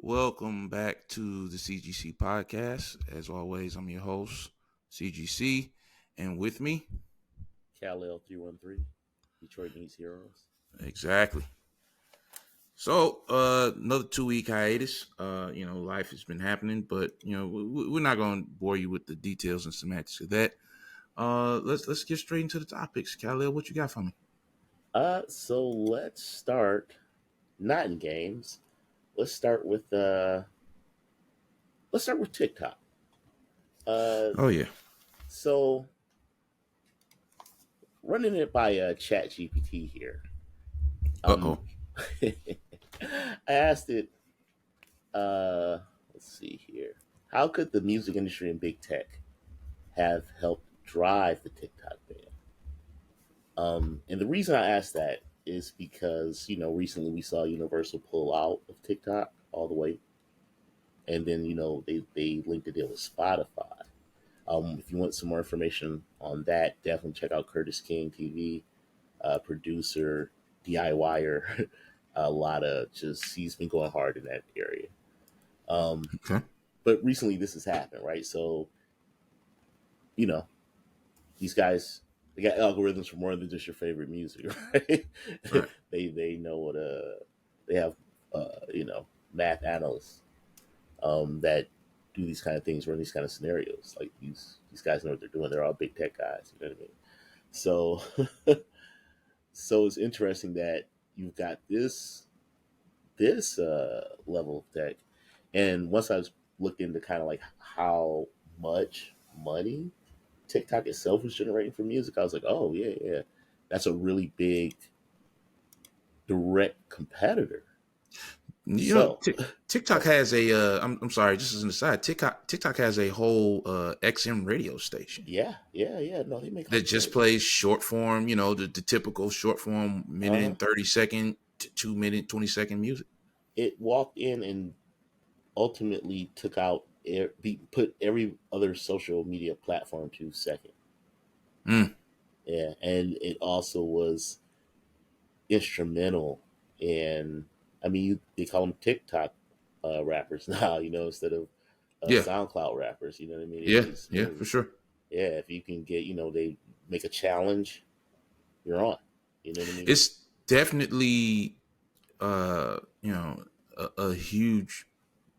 Welcome back to the CGC Podcast. As always, I'm your host, CGC, and with me, Cal 313, Detroit Needs Heroes. exactly. So, another 2 week hiatus. Life has been happening, but we're not going to bore you with the details and semantics of that. Let's get straight into the topics. Khalil, what you got for me? So let's start not in games. Let's start with TikTok. Uh, Oh yeah. so running it by Chat GPT here. Uh oh. I asked it. Let's see here. How could the music industry and big tech have helped drive the TikTok ban? And the reason I asked that is because recently we saw Universal pull out of TikTok all the way, and then they linked a deal with Spotify. If you want some more information on that, definitely check out Curtis King TV, producer, DIYer. A lot of he's been going hard in that area. Okay. But recently this has happened, right? So you know these guys, they got algorithms for more than just your favorite music, right? Right. They know what they have math analysts that do these kind of things, run these kind of scenarios. Like these guys know what they're doing. They're all big tech guys. You know what I mean? So so it's interesting that you've got this level of tech, and once I was looked into kind of like how much money TikTok itself was generating for music, I was like, oh yeah, that's a really big direct competitor. So TikTok has a. I'm sorry, just as an aside, TikTok has a whole XM radio station. yeah. No, they make That just plays short form, the typical short form minute uh and 30-second, 2 minute, 20-second music. it walked in and ultimately took out put every other social media platform to second. Mm. Yeah, and it also was instrumental in. I mean, they call them TikTok rappers now, instead of Yeah, SoundCloud rappers. You know what I mean? yeah, yeah, for sure. Yeah. If you can get, they make a challenge, you're on. You know what I mean? It's definitely, uh, you know, a huge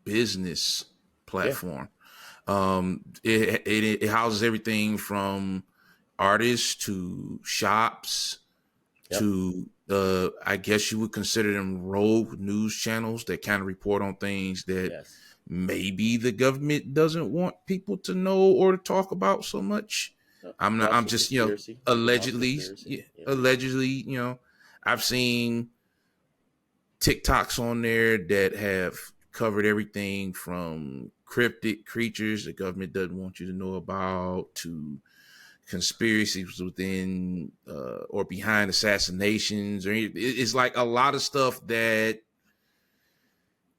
business Yeah. platform. It houses everything from artists to shops Yep. to I guess you would consider them rogue news channels that kind of report on things that Yes. maybe the government doesn't want people to know or to talk about so much. I'm Also just, conspiracy. Also allegedly, conspiracy. yeah, Yeah. allegedly, I've seen TikToks on there that have covered everything from cryptid creatures the government doesn't want you to know about to conspiracies within or behind assassinations, or it's like a lot of stuff that,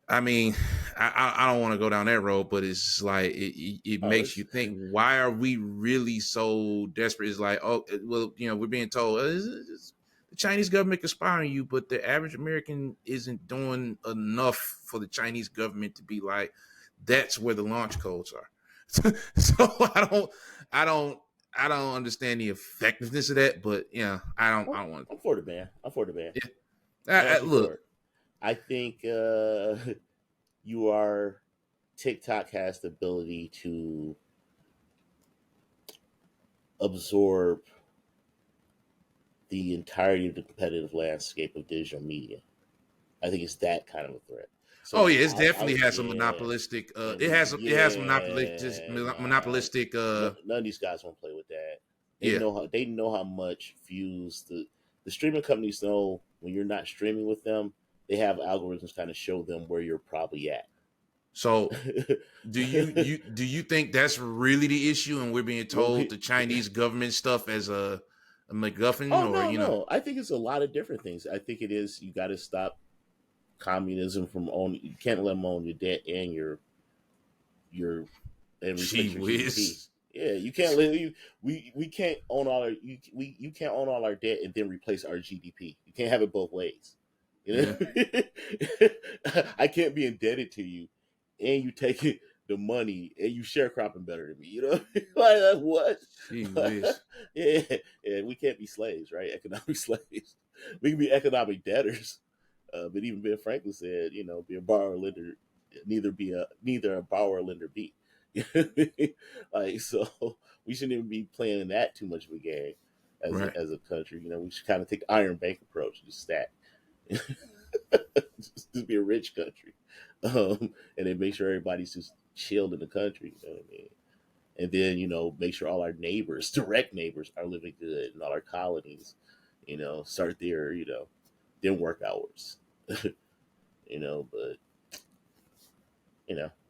I mean, I don't want to go down that road, but it's like it Oh, makes it's you think, why are we really so desperate? It's like, oh well, we're being told the Chinese government conspiring you, but the average American isn't doing enough for the Chinese government to be like, that's where the launch codes are. So I don't I don't understand the effectiveness of that, but I don't want I'm for the ban. I'm for the ban. to. I'm actually Look, for it. I think you are TikTok has the ability to absorb the entirety of the competitive landscape of digital media. I think it's that kind of a threat. oh So yeah, it I definitely would, has a yeah, monopolistic. and It has nah, monopolistic. none of these guys won't play with that. Yeah. They know how much views the streaming companies know when you're not streaming with them. They have algorithms kind of show them where you're probably at. So do you think that's really the issue, and we're being Well, told the Chinese government stuff as a MacGuffin, oh or no, I think it's a lot of different things. I think it is you got to stop communism from own. You can't let them own your debt and your and gee replace your GDP. whiz. Yeah, you can't let you. We can't own all our you can't own all our debt and then replace our GDP. You can't have it both ways. You Yeah. know, I can't be indebted to you, and you take the money and you sharecropping better than me. You know, like what? Gee whiz. Yeah, yeah, we can't be slaves, right? Economic slaves. We can be economic debtors. But even Ben Franklin said, you know, be a borrower lender, neither a borrower lender be. Like so, we shouldn't even be playing that too much of a game Right. as a country. You know, we should kind of take the Iron Bank approach, just stack, just be a rich country, and then make sure everybody's just chilled in the country. You know what I mean? And then make sure all our neighbors, direct neighbors, are living good, and all our colonies, start their their work hours. But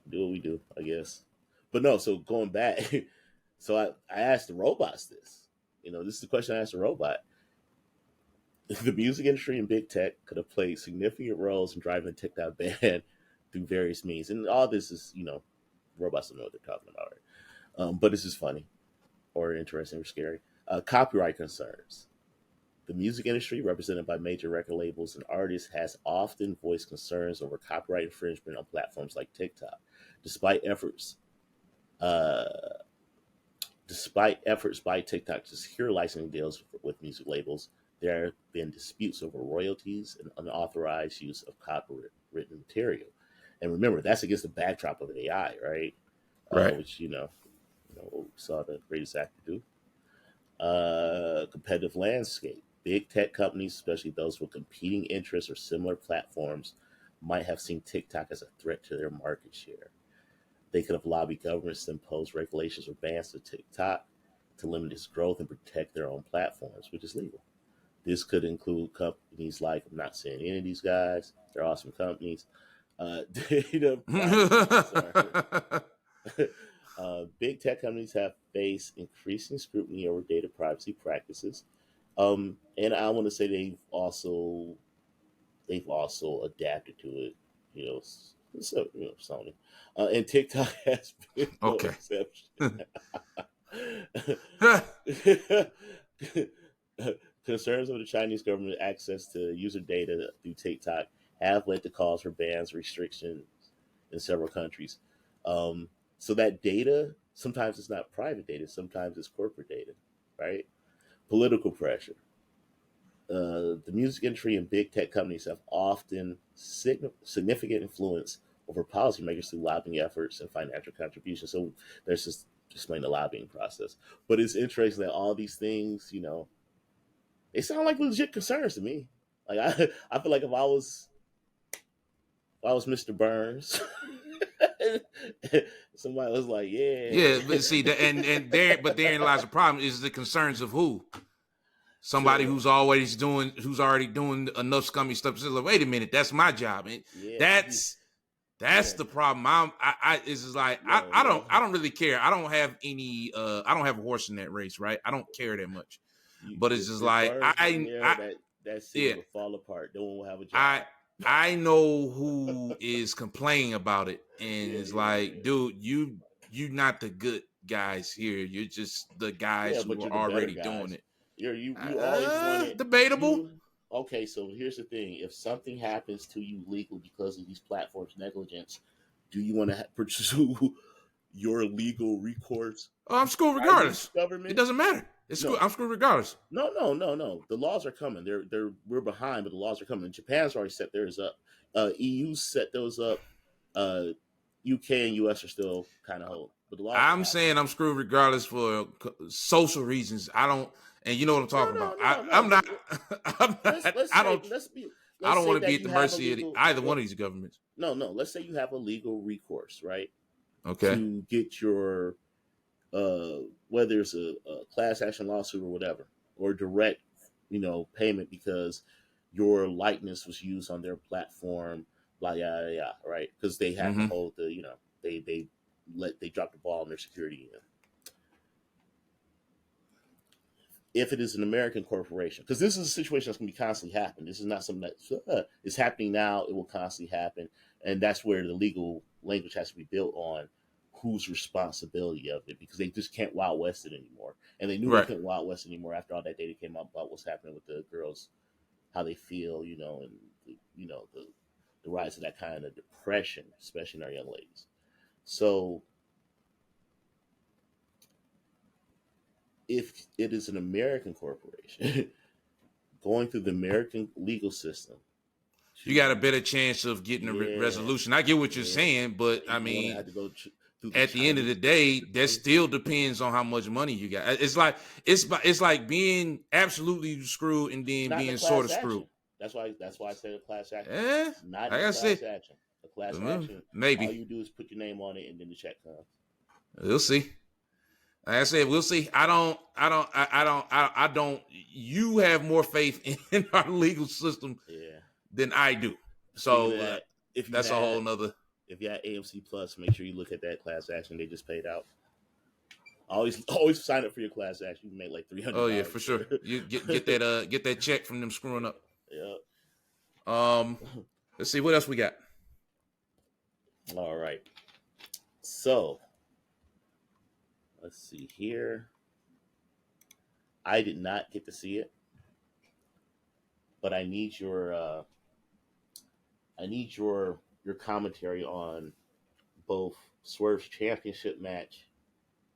do what we do, I guess. But no, so going back, so I asked the robots this. This is the question I asked the robot. The music industry and big tech could have played significant roles in driving the TikTok ban through various means. And all this is, robots don't know what they're talking about. Right? But this is funny or interesting or scary. Copyright concerns. The music industry, represented by major record labels and artists, has often voiced concerns over copyright infringement on platforms like TikTok. Despite efforts by TikTok to secure licensing deals with music labels, there have been disputes over royalties and unauthorized use of copyrighted material. And remember, that's against the backdrop of AI, right? Right. Which what we saw the greatest actor do. Competitive landscape. Big tech companies, especially those with competing interests or similar platforms, might have seen TikTok as a threat to their market share. They could have lobbied governments to impose regulations or bans to TikTok to limit its growth and protect their own platforms, which is legal. This could include companies like, I'm not saying any of these guys, they're awesome companies. Data privacy concern. Big tech companies have faced increasing scrutiny over data privacy practices. And I want to say they've also adapted to it. So Sony and TikTok has been no Okay. exception. Concerns over the Chinese government access to user data through TikTok have led to calls for bans, restrictions in several countries. So that data, sometimes it's not private data, sometimes it's corporate data, right? Political pressure. The music industry and big tech companies have often significant influence over policymakers through lobbying efforts and financial contributions. So there's just explain the lobbying process. But it's interesting that all these things, they sound like legit concerns to me. Like I feel like if I was Mr. Burns, somebody was like, Yeah, yeah. but see that, and there, but therein lies the problem: is the concerns of who? Somebody True. who's already doing enough scummy stuff. So like, wait a minute, that's my job, and Yeah. that's Yeah. the problem. It's just like No, I no. don't really care. I don't have any. I don't have a horse in that race, right? I don't care that much. But it's just If like Burns wasn't there, that city yeah, would fall apart. No one will have a I job. I know who is complaining about it, and Yeah, it's yeah, like, yeah. dude, you not the good guys here. You're just the guys Yeah, who but are you're the better already doing guys. it. You always wanted Debatable. you. Okay, so here's the thing: if something happens to you legally because of these platforms' negligence, do you want to pursue your legal recourse Oh, I'm screwed by these regardless. It governments? doesn't matter. It's screwed. No, I'm screwed regardless. no. The laws are coming. We're behind, but the laws are coming. Japan's already set theirs up. EU set those up. UK and US are still kind of holding, but the laws are I'm happening. saying I'm screwed regardless for social reasons. I don't, and you know what I'm No, talking no, about. no, no. I'm not. But I'm not. let's I say don't. I let's don't say want to be that at you the have a mercy of legal either one of these governments. no. Let's say you have a legal recourse, right, Okay. to get your whether it's a class action lawsuit or whatever, or direct payment because your likeness was used on their platform, blah yada yada, right? Because they have to Mm-hmm. hold the they drop the ball on their security. If it is an American corporation, because this is a situation that's going to be constantly happening. This is not something that is happening now. It will constantly happen, and that's where the legal language has to be built on whose responsibility of it, because they just can't Wild West it anymore. And they knew they Right. couldn't Wild West anymore after all that data came out about what's happening with the girls, how they feel, and the rise of that kind of depression, especially in our young ladies. So if it is an American corporation going through the American legal system, You got a better chance of getting a yeah, resolution. I get what you're yeah, saying, but I you want to mean, have to go through the at the end of the Chinese day, that system. still depends on how much money you got. It's like being absolutely screwed and then Not in a being sort class of screwed. action. That's why I said a class action. Eh, Not in like a I class said, action. A class action, all maybe you do is put your name on it and then the check comes. we'll see. Like I said, we'll see. I don't. You have more faith in our legal system Yeah. than I do. Speaking of So that, that's a whole nother. if you had AMC Plus, make sure you look at that class action they just paid out. Always sign up for your class action. You make like Oh yeah, $300 for sure. there. You get that check from them screwing up. Yeah. Um, let's see what else we got. All right. So let's see here. I did not get to see it, but I need your commentary on both Swerve's championship match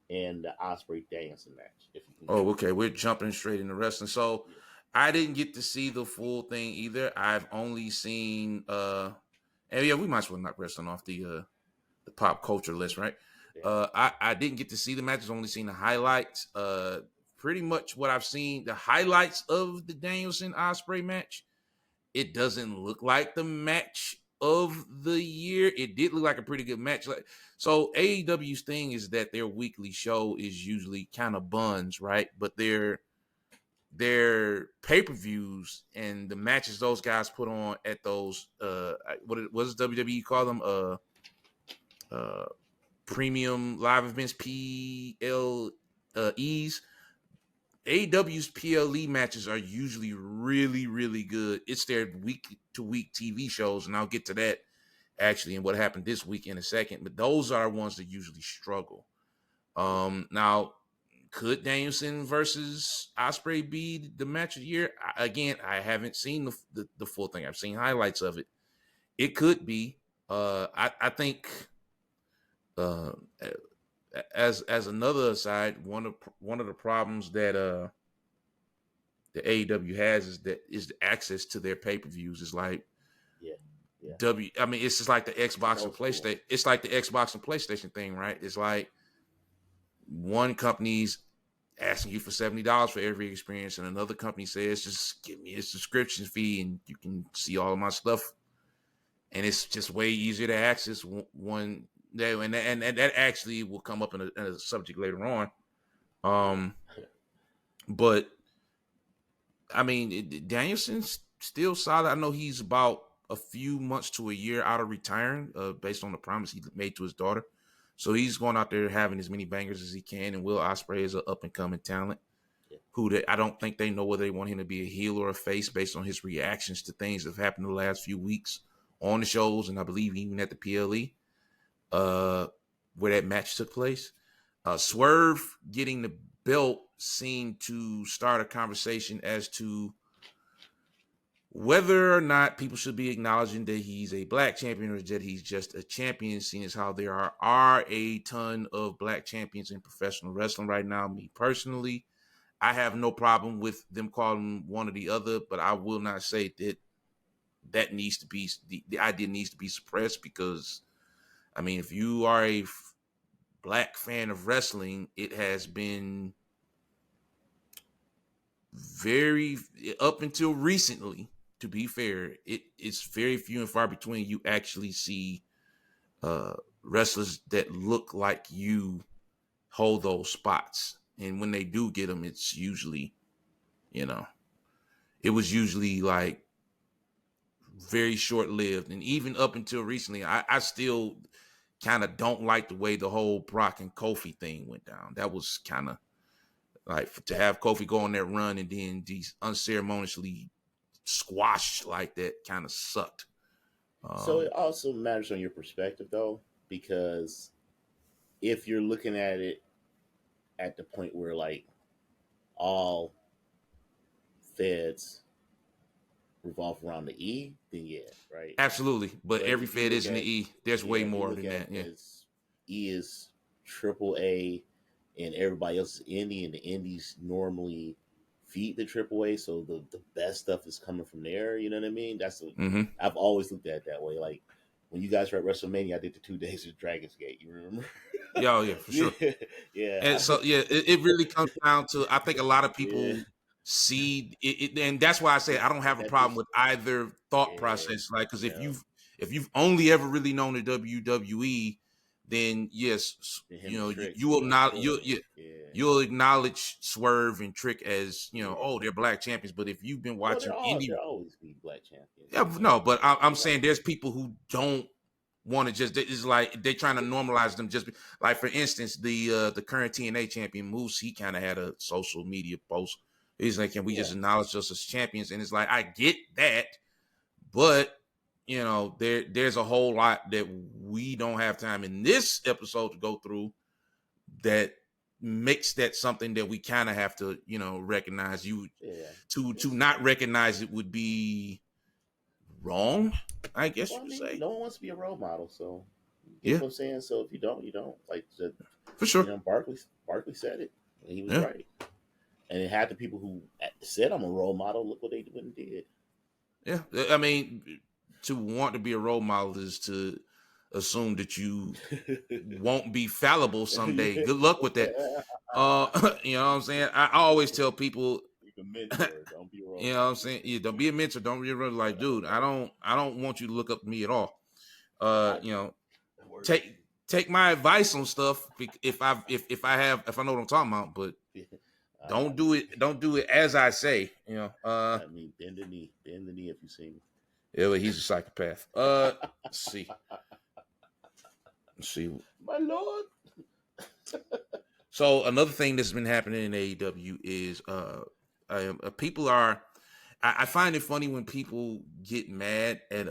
and the Osprey Danielson match. If you can, Oh, okay. We're jumping straight into wrestling. So yeah, I didn't get to see the full thing either. I've only seen and yeah, we might as well knock wrestling off the pop culture list, right? yeah, I didn't get to see the matches, only seen the highlights. Pretty much what I've seen, the highlights of the Danielson Osprey match. It doesn't look like the match of the year. It did look like a pretty good match. So AEW's thing is that their weekly show is usually kind of buns, right? But their pay-per-views and the matches those guys put on at those what does WWE call them? Premium live events, PLEs. AEW's PLE matches are usually really, really good. It's their week to week TV shows, and I'll get to that actually and what happened this week in a second. But those are ones that usually struggle. Now, could Danielson versus Osprey be the match of the year? Again, I haven't seen the full thing. I've seen highlights of it. It could be. I think as another aside, one of the problems that the AEW has is the access to their pay-per-views is like yeah, yeah. I mean, it's just like the Xbox and Old school. PlayStation. It's like the Xbox and PlayStation thing, right? It's like one company's asking you for $70 for every experience, and another company says, just give me a subscription fee and you can see all of my stuff. And it's just way easier to access one day. And that actually will come up in a subject later on. But I mean, Danielson's still solid. I know he's about a few months to a year out of retiring, based on the promise he made to his daughter. So he's going out there having as many bangers as he can. And Will Ospreay is an up and coming talent I don't think they know whether they want him to be a heel or a face based on his reactions to things that have happened in the last few weeks on the shows, and I believe even at the PLE, where that match took place. Swerve getting the belt seemed to start a conversation as to whether or not people should be acknowledging that he's a black champion or that he's just a champion, seeing as how there are a ton of black champions in professional wrestling right now. Me personally, I have no problem with them calling one or the other, but I will not say that needs to be the idea needs to be suppressed, because I mean, if you are a black fan of wrestling, it has been very, up until recently, to be fair, it's very few and far between you actually see wrestlers that look like you hold those spots. And when they do get them, it's usually, it was usually like very short lived. And even up until recently, I still kind of don't like the way the whole Brock and Kofi thing went down. That was kind of like, to have Kofi go on that run and then unceremoniously squashed like that kind of sucked. So it also matters on your perspective, though, because if you're looking at it at the point where like all feds revolve around the E, then yeah, right. Absolutely. But But every if you Fed look is in the at E. There's way if you more look than at that. Yeah. as E is triple A, and everybody else is indie, and the indies normally feed the triple A, so the best stuff is coming from there. You know what I mean? That's what Mm-hmm. I've always looked at it that way. Like when you guys were at WrestleMania, I did the 2 days of Dragon's Gate. You remember? Yeah, oh, yeah, for yeah, sure. And yeah, so, yeah, it really comes down to, I think a lot of yeah. people see it, and that's why I say I don't have a That problem just with either thought yeah, process. Like, because yeah. if you've only ever really known the WWE, then yes, And him you and know Trick, you will of not course, yeah, you'll acknowledge Swerve and Trick as, yeah. oh, they're black champions. But if you've been Well, watching indie, they're always be black champions. yeah, You know, no, but I'm you're saying right. there's people who don't want to just, it's like they're trying to normalize them. Just like, for instance, the current TNA champion Moose, he kind of had a social media post. He's like, can we Yeah, just acknowledge us as champions? And it's like, I get that, but there's a whole lot that we don't have time in this episode to go through that makes that something that we kind of have to, recognize. You yeah. to not recognize it would be wrong, I guess Well, I you could mean, say. no one wants to be a role model, so you get Yeah, what I'm saying. So if you don't, you don't. Like for sure. Barkley said it, and he was Yeah, right. And it had the people who said I'm a role model. Look what they went and did. yeah. I mean, to want to be a role model is to assume that you won't be fallible someday. Good luck with that. You know what I'm saying? I always tell people, You can mentor, don't be a role you know what I'm model. saying? Yeah, don't be a mentor. Don't be a role. Like, dude, I don't want you to look up to me at all. I, You know, word. take my advice on stuff if I know what I'm talking about, but don't do it. Don't do it as I say. I mean, bend the knee if you see me. Yeah, but he's a psychopath. Let's see. Let's see. My lord. So another thing that's been happening in AEW is people are. I find it funny when people get mad at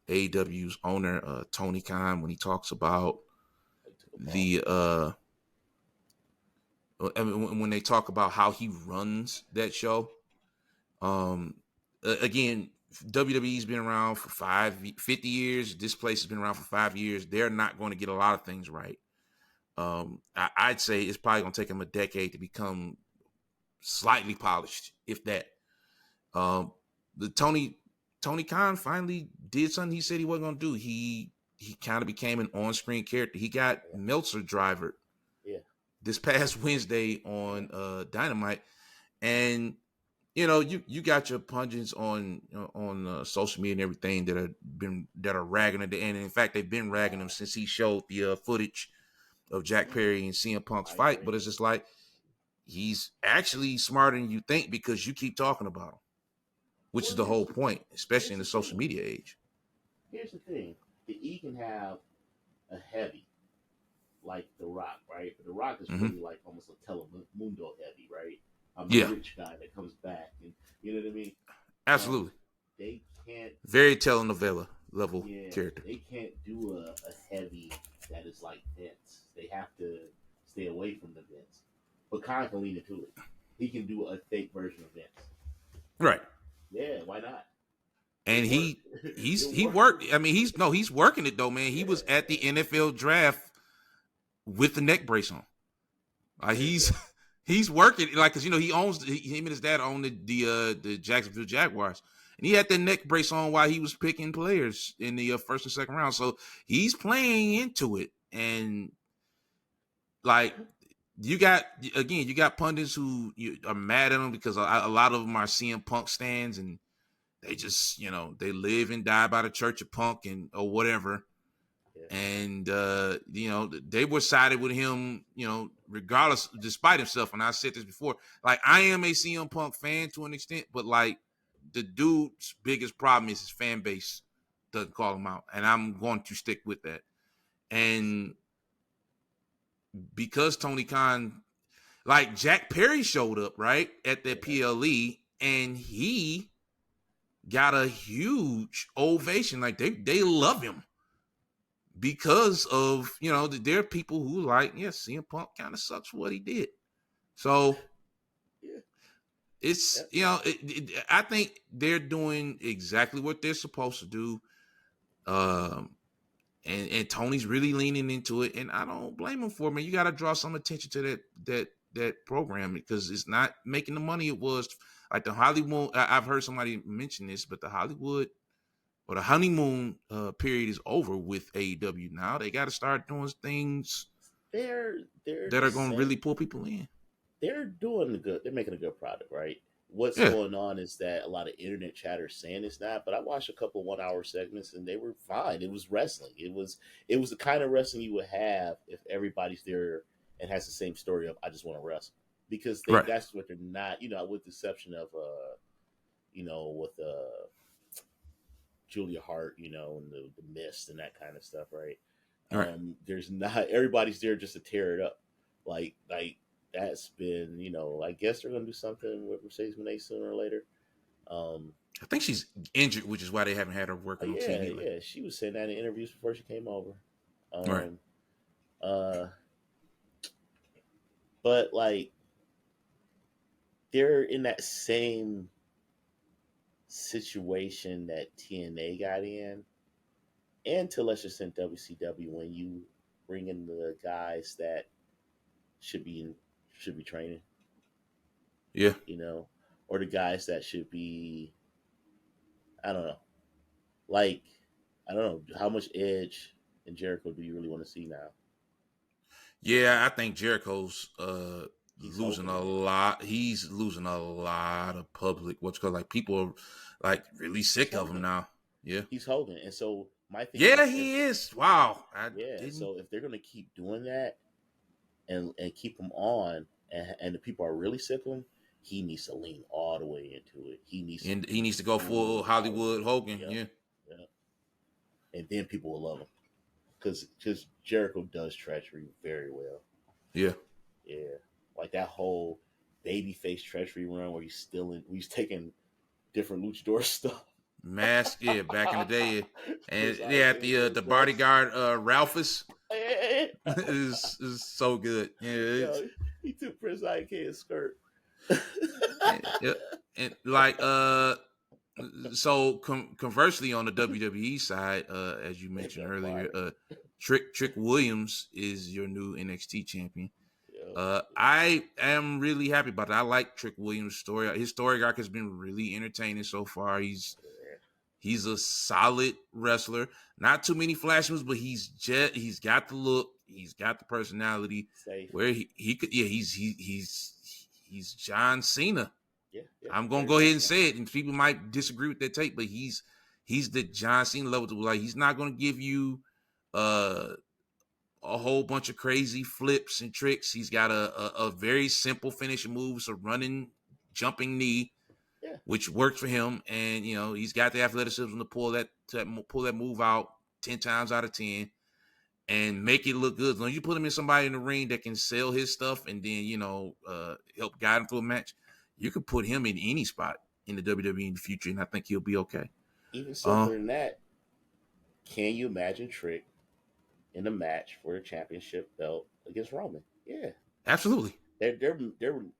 AEW's owner Tony Khan when he talks about the when they talk about how he runs that show. Again, WWE's been around for 50 years. This place has been around for 5 years. They're not going to get a lot of things right. I'd say it's probably going to take them a decade to become slightly polished, if that. The Tony Khan finally did something he said he wasn't going to do. He kind of became an on-screen character. He got Meltzer drivered this past Wednesday on Dynamite, and you got your pundits on social media and everything that are ragging him, and in fact they've been ragging him since he showed the footage of Jack Perry and CM Punk's fight. But it's just like, he's actually smarter than you think because you keep talking about him, which is the whole point, especially in the social media age. Here's the thing: the E can have a heavy like The Rock, right? But The Rock is really like almost a Telemundo heavy, right? I'm the rich guy that comes back, and you know what I mean. Absolutely. They can't. Very telenovela level character. They can't do a heavy that is like Vince. They have to stay away from the Vince. But Khan can lean into it. He can do a fake version of Vince. Right. Yeah, why not? And he worked. I mean, he's working it though, man. He was at the NFL draft with the neck brace on. He's working, like, because he owns him and his dad own the Jacksonville Jaguars, and he had the neck brace on while he was picking players in the first and second round. So he's playing into it, and like you got pundits who are mad at him because a lot of them are CM Punk stands, and they just they live and die by the Church of Punk or whatever. And they were sided with him, regardless, despite himself. And I said this before, like, I am a CM Punk fan to an extent, but like, the dude's biggest problem is his fan base doesn't call him out, and I'm going to stick with that. And because Tony Khan, like, Jack Perry showed up right at the PLE, and he got a huge ovation. Like, they love him. Because of, there are people who CM Punk kind of sucks for what he did. So, It's Yep. I think they're doing exactly what they're supposed to do. And Tony's really leaning into it, and I don't blame him for it. Man, you got to draw some attention to that program because it's not making the money it was. Like the Hollywood, I've heard somebody mention this, but the Hollywood or the honeymoon period is over with AEW. Now they got to start doing things They're that the are going to same. really pull people in. They're doing good. They're making a good product, right? What's Yeah, going on is that a lot of internet chatter is saying it's not, but I watched a couple 1 hour segments and they were fine. It was wrestling. It was the kind of wrestling you would have if everybody's there and has the same story of I just want to wrestle because right, that's what they're not. With the exception of with Julia Hart, and the Mist and that kind of stuff, right? right. There's not everybody's there just to tear it up, like that's been, I guess they're gonna do something with Mercedes Moné sooner or later. Um, I think she's injured, which is why they haven't had her working on yeah, TV lately. yeah, she was saying that in interviews before she came over. Right. Um, uh, but like they're in that same situation that TNA got in, and to let's just in WCW when you bring in the guys that should be training, Yeah. or the guys that should be, I don't know, like I don't know how much Edge and Jericho do you really want to see now? Yeah, I think Jericho's He's losing hoping a in it. lot. He's losing a lot of public what's called like people are like really He's sick of him Hogan. now. Yeah. He's Hogan, and so my thing Yeah, is, if he is. Wow. I yeah, didn't so if they're gonna keep doing that and keep him on, and the people are really sick of him, he needs to lean all the way into it. He needs to and he be needs to go full full Hollywood Hollywood. Hogan. Yep, Yeah. yep. And then people will love him because Jericho does treachery very well. Yeah. Yeah, like that whole babyface treachery run where he's taking different luchador stuff. Mask, yeah, back in the day. And Chris yeah, Isaac into the his vest. bodyguard Ralphus is so good. Yeah, it's, Yo, he took Prince Ike's skirt. yeah. And like so conversely on the WWE side, as you Make mentioned that earlier, fire. Trick Williams is your new NXT champion. Yeah, I am really happy about that. I like Trick Williams' story. His story arc has been really entertaining so far. He's a solid wrestler. Not too many flash moves, but he's got the look. He's got the personality. safe. Where he could he's John Cena. Yeah, yeah, I'm gonna very go ahead much and so. say it, and people might disagree with that take, but he's the John Cena level. Like he's not gonna give you uh a whole bunch of crazy flips and tricks. He's got a very simple finishing moves, a running, jumping knee, Yeah, which works for him. And he's got the athleticism to pull that move out 10 times out of 10 and make it look good. As long as you put him in somebody in the ring that can sell his stuff and then help guide him through a match, you could put him in any spot in the WWE in the future, and I think he'll be okay. even Uh, simpler than that. Can you imagine Trick in a match for a championship belt against Roman? Yeah, Absolutely. their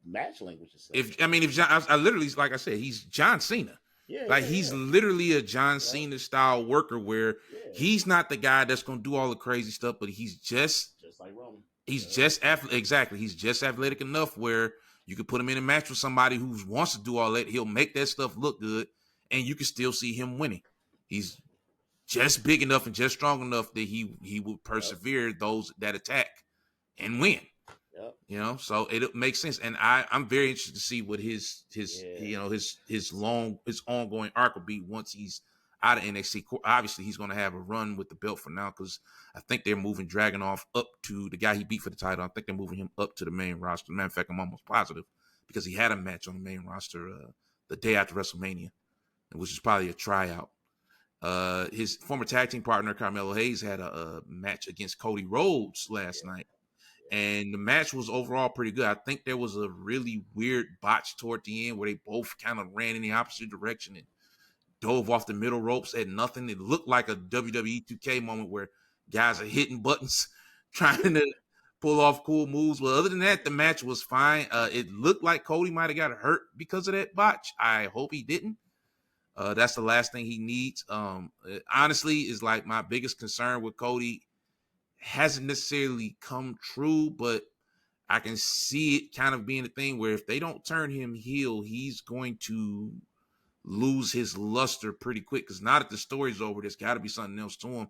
match language is similar. If John, I literally, like I said, he's John Cena. Yeah, Like yeah, he's yeah, literally a John yeah, Cena style worker where yeah. he's not the guy that's gonna do all the crazy stuff, but Just like Roman. he's Yeah, just exactly. He's just athletic enough where you could put him in a match with somebody who wants to do all that. He'll make that stuff look good, and you can still see him winning. He's just big enough and just strong enough that he will yep, persevere those that attack and win. yep. So it makes sense, and I'm very interested to see what Yeah, his ongoing arc will be once he's out of NXT. Obviously, he's going to have a run with the belt for now because I think they're moving Dragunov up to the guy he beat for the title. I think they're moving him up to the main roster. Matter of fact, I'm almost positive because he had a match on the main roster the day after WrestleMania, which is probably a tryout. His former tag team partner Carmelo Hayes had a match against Cody Rhodes last yeah, night. yeah. And the match was overall pretty good. I think there was a really weird botch toward the end where they both kind of ran in the opposite direction and dove off the middle ropes at nothing. It looked like a WWE 2K moment where guys are hitting buttons trying to pull off cool moves. But other than that, the match was fine. It looked like Cody might have got hurt because of that botch. I hope he didn't. That's the last thing he needs. Honestly, is like my biggest concern with Cody hasn't necessarily come true, but I can see it kind of being a thing where if they don't turn him heel, he's going to lose his luster pretty quick. Because now that the story's over, there's got to be something else to him.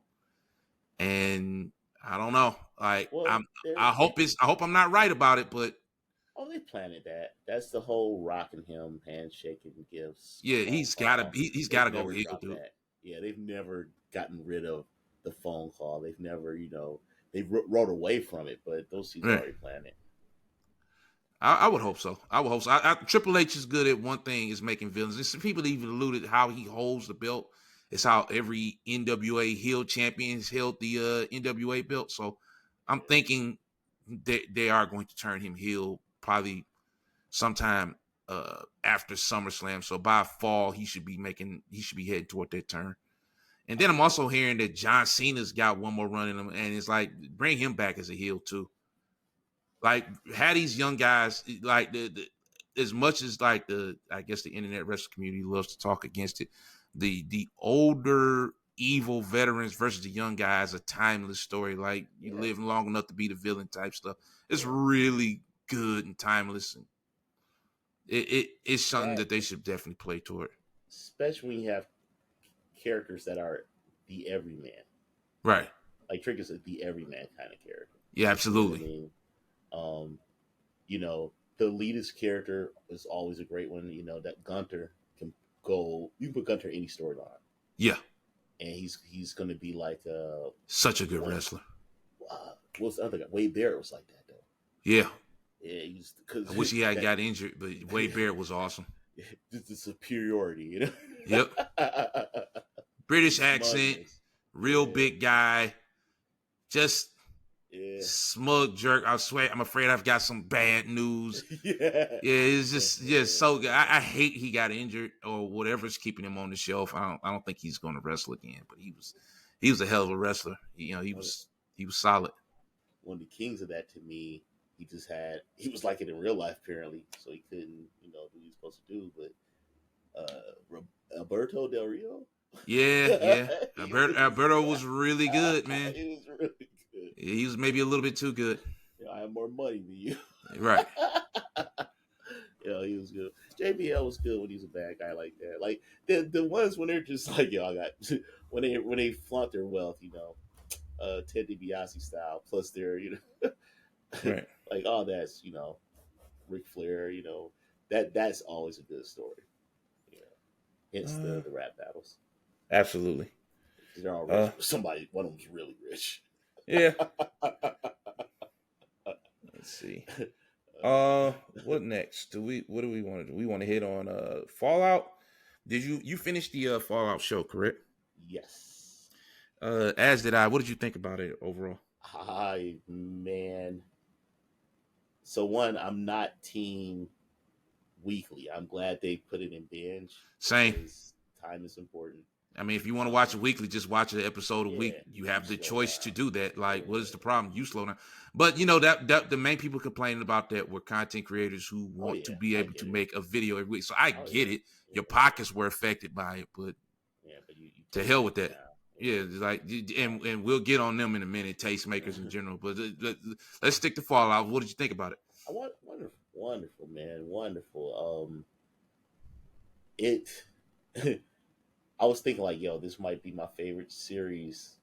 And I don't know. Like, Well, I hope I'm not right about it, but they planted that. That's the whole rocking him, handshaking gifts. yeah, he's gotta go heel, dude. That. Yeah, they've never gotten rid of the phone call. They've never, they wrote away from it, but those seeds already planted. I would hope so. Triple H is good at one thing, is making villains. And some people even alluded how he holds the belt. It's how every NWA heel champion has held the NWA belt. So I'm thinking they are going to turn him heel probably sometime after SummerSlam. So by fall, he should be heading toward that turn. And then I'm also hearing that John Cena's got one more run in him, and it's like, bring him back as a heel too. Like, had these young guys, like the as much as like I guess the internet wrestling community loves to talk against it, the older evil veterans versus the young guys, a timeless story. Like, you live long enough to be the villain type stuff. It's really good and timeless, and it's something that they should definitely play toward. Especially when you have characters that are the everyman, right? Like Trick is the everyman kind of character. Yeah, absolutely. You know what I mean? The elitist character is always a great one. That Gunter can go. You can put Gunter in any storyline. Yeah, and he's going to be like such a good wrestler. What's the other guy? Wade Barrett was like that though. Yeah. Yeah, I wish he had got injured, but Wade Barrett was awesome. Just the superiority, Yep. British accent, real big guy, just smug jerk. I swear, I'm afraid I've got some bad news. It's just so good. I hate he got injured or whatever's keeping him on the shelf. I don't think he's going to wrestle again. But he was a hell of a wrestler. He was solid. One of the kings of that to me. He was like it in real life apparently, so he couldn't, do what he was supposed to do. But Alberto Del Rio, yeah, Alberto was really good, man. He was really good. He was maybe a little bit too good. I have more money than you, right? He was good. JBL was good when he was a bad guy like that. Like the ones when they're just like, I got when they flaunt their wealth, Ted DiBiase style, plus their, right. Like, oh, that's, Ric Flair, that's always a good story. Hence the rap battles. Absolutely. They're all rich. One of them's really rich. Yeah. Let's see. What next? What do we want to do? We want to hit on Fallout. Did you finish the Fallout show, correct? Yes. As did I. What did you think about it overall? Man. So one, I'm not team weekly. I'm glad they put it in binge. Same. Time is important. I mean, if you want to watch it weekly, just watch an episode a week. You have the choice to do that. Like, what is the problem? You slow down. But that the main people complaining about that were content creators who want to be able to make a video every week. So I get it. Your pockets were affected by it, but you to hell with that. Yeah, like, and we'll get on them in a minute, tastemakers in general. But let's stick to Fallout. What did you think about it? Wonderful, man, wonderful. I was thinking like, this might be my favorite series,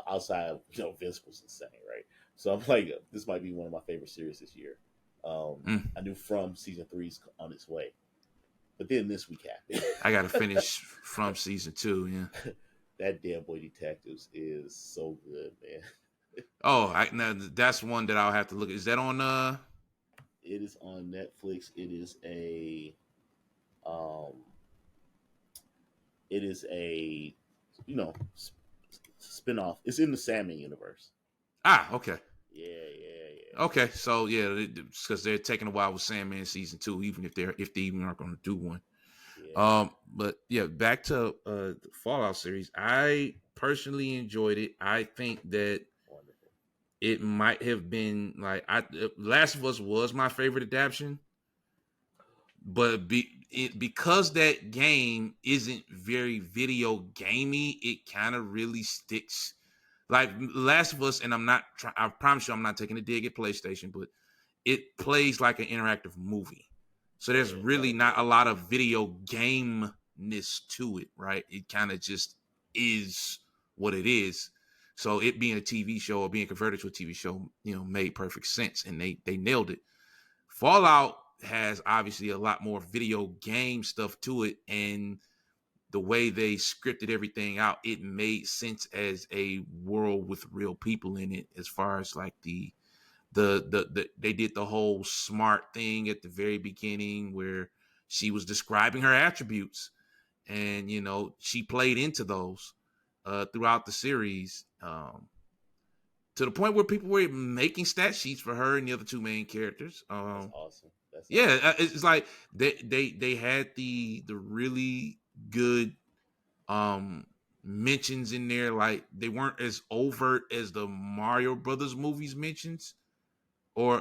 outside of Vince was insane, right? So I'm like, this might be one of my favorite series this year. I knew From season 3's on its way, but then this week happened. I got to finish From season 2. Yeah. That damn boy Detectives is so good, man. Now that's one that I'll have to look at. Is that on? It is on Netflix. It is a spinoff. It's in the Sandman universe. Okay. Yeah. Okay, so because they're taking a while with Sandman season 2, even if they even aren't going to do one. Yeah. But yeah, back to the Fallout series. I personally enjoyed it. I think that it might have been like Last of Us was my favorite adaptation, but because that game isn't very video gamey, it kind of really sticks. Like Last of Us, and I promise you, I'm not taking a dig at PlayStation, but it plays like an interactive movie. So there's really not a lot of video gameness to it, right? It kind of just is what it is. So it being a TV show or being converted to a TV show, made perfect sense, and they nailed it. Fallout has obviously a lot more video game stuff to it, and the way they scripted everything out, it made sense as a world with real people in it. As far as like the they did the whole smart thing at the very beginning where she was describing her attributes, and she played into those throughout the series, to the point where people were making stat sheets for her and the other two main characters. That's awesome. Yeah, it's like they had the really good mentions in there. Like they weren't as overt as the Mario Brothers movies mentions, or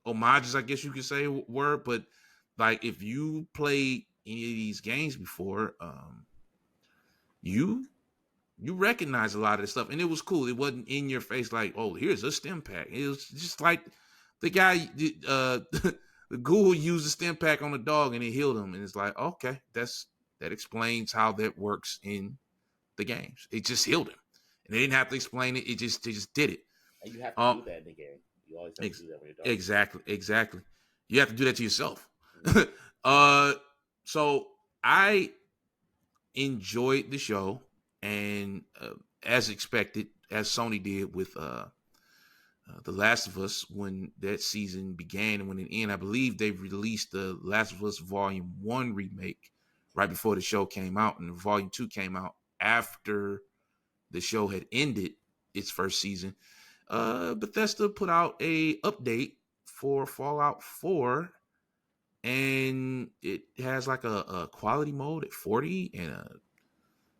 homages, I guess you could say were. But like if you played any of these games before, you recognize a lot of this stuff, and it was cool. It wasn't in your face like, oh, here's a stim pack. It was just like the guy, the ghoul used a stim pack on the dog and it healed him, and it's like, okay, that explains how that works in the games. It just healed him, and they didn't have to explain it. They just did it. And you have to do that in the game. You always have to do that when you're done. Exactly. You have to do that to yourself. So I enjoyed the show, and as expected, as Sony did with The Last of Us, when that season began and when it ended, I believe they released the Last of Us Volume 1 remake right before the show came out, and Volume 2 came out after the show had ended its first season. Bethesda put out a update for Fallout 4, and it has like a quality mode at 40 and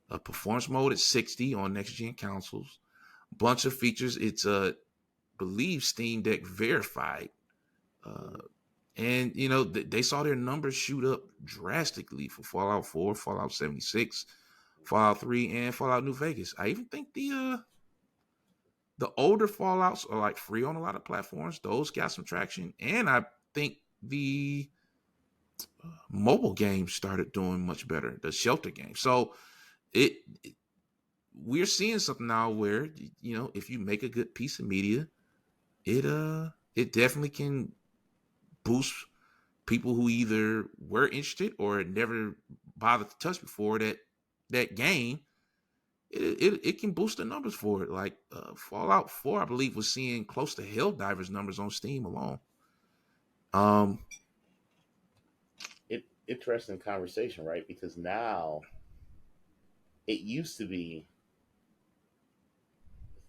a performance mode at 60 on next gen consoles. Bunch of features. It's believe Steam Deck verified, and they saw their numbers shoot up drastically for Fallout 4, Fallout 76, Fallout 3, and Fallout New Vegas. I even think the older Fallouts are like free on a lot of platforms. Those got some traction, and I think the mobile games started doing much better. The Shelter game. So we're seeing something now where if you make a good piece of media, it definitely can boost people who either were interested or never bothered to touch before that game. It can boost the numbers for it. Like Fallout 4, I believe, was seeing close to Helldivers numbers on Steam alone. Interesting conversation, right? Because now it used to be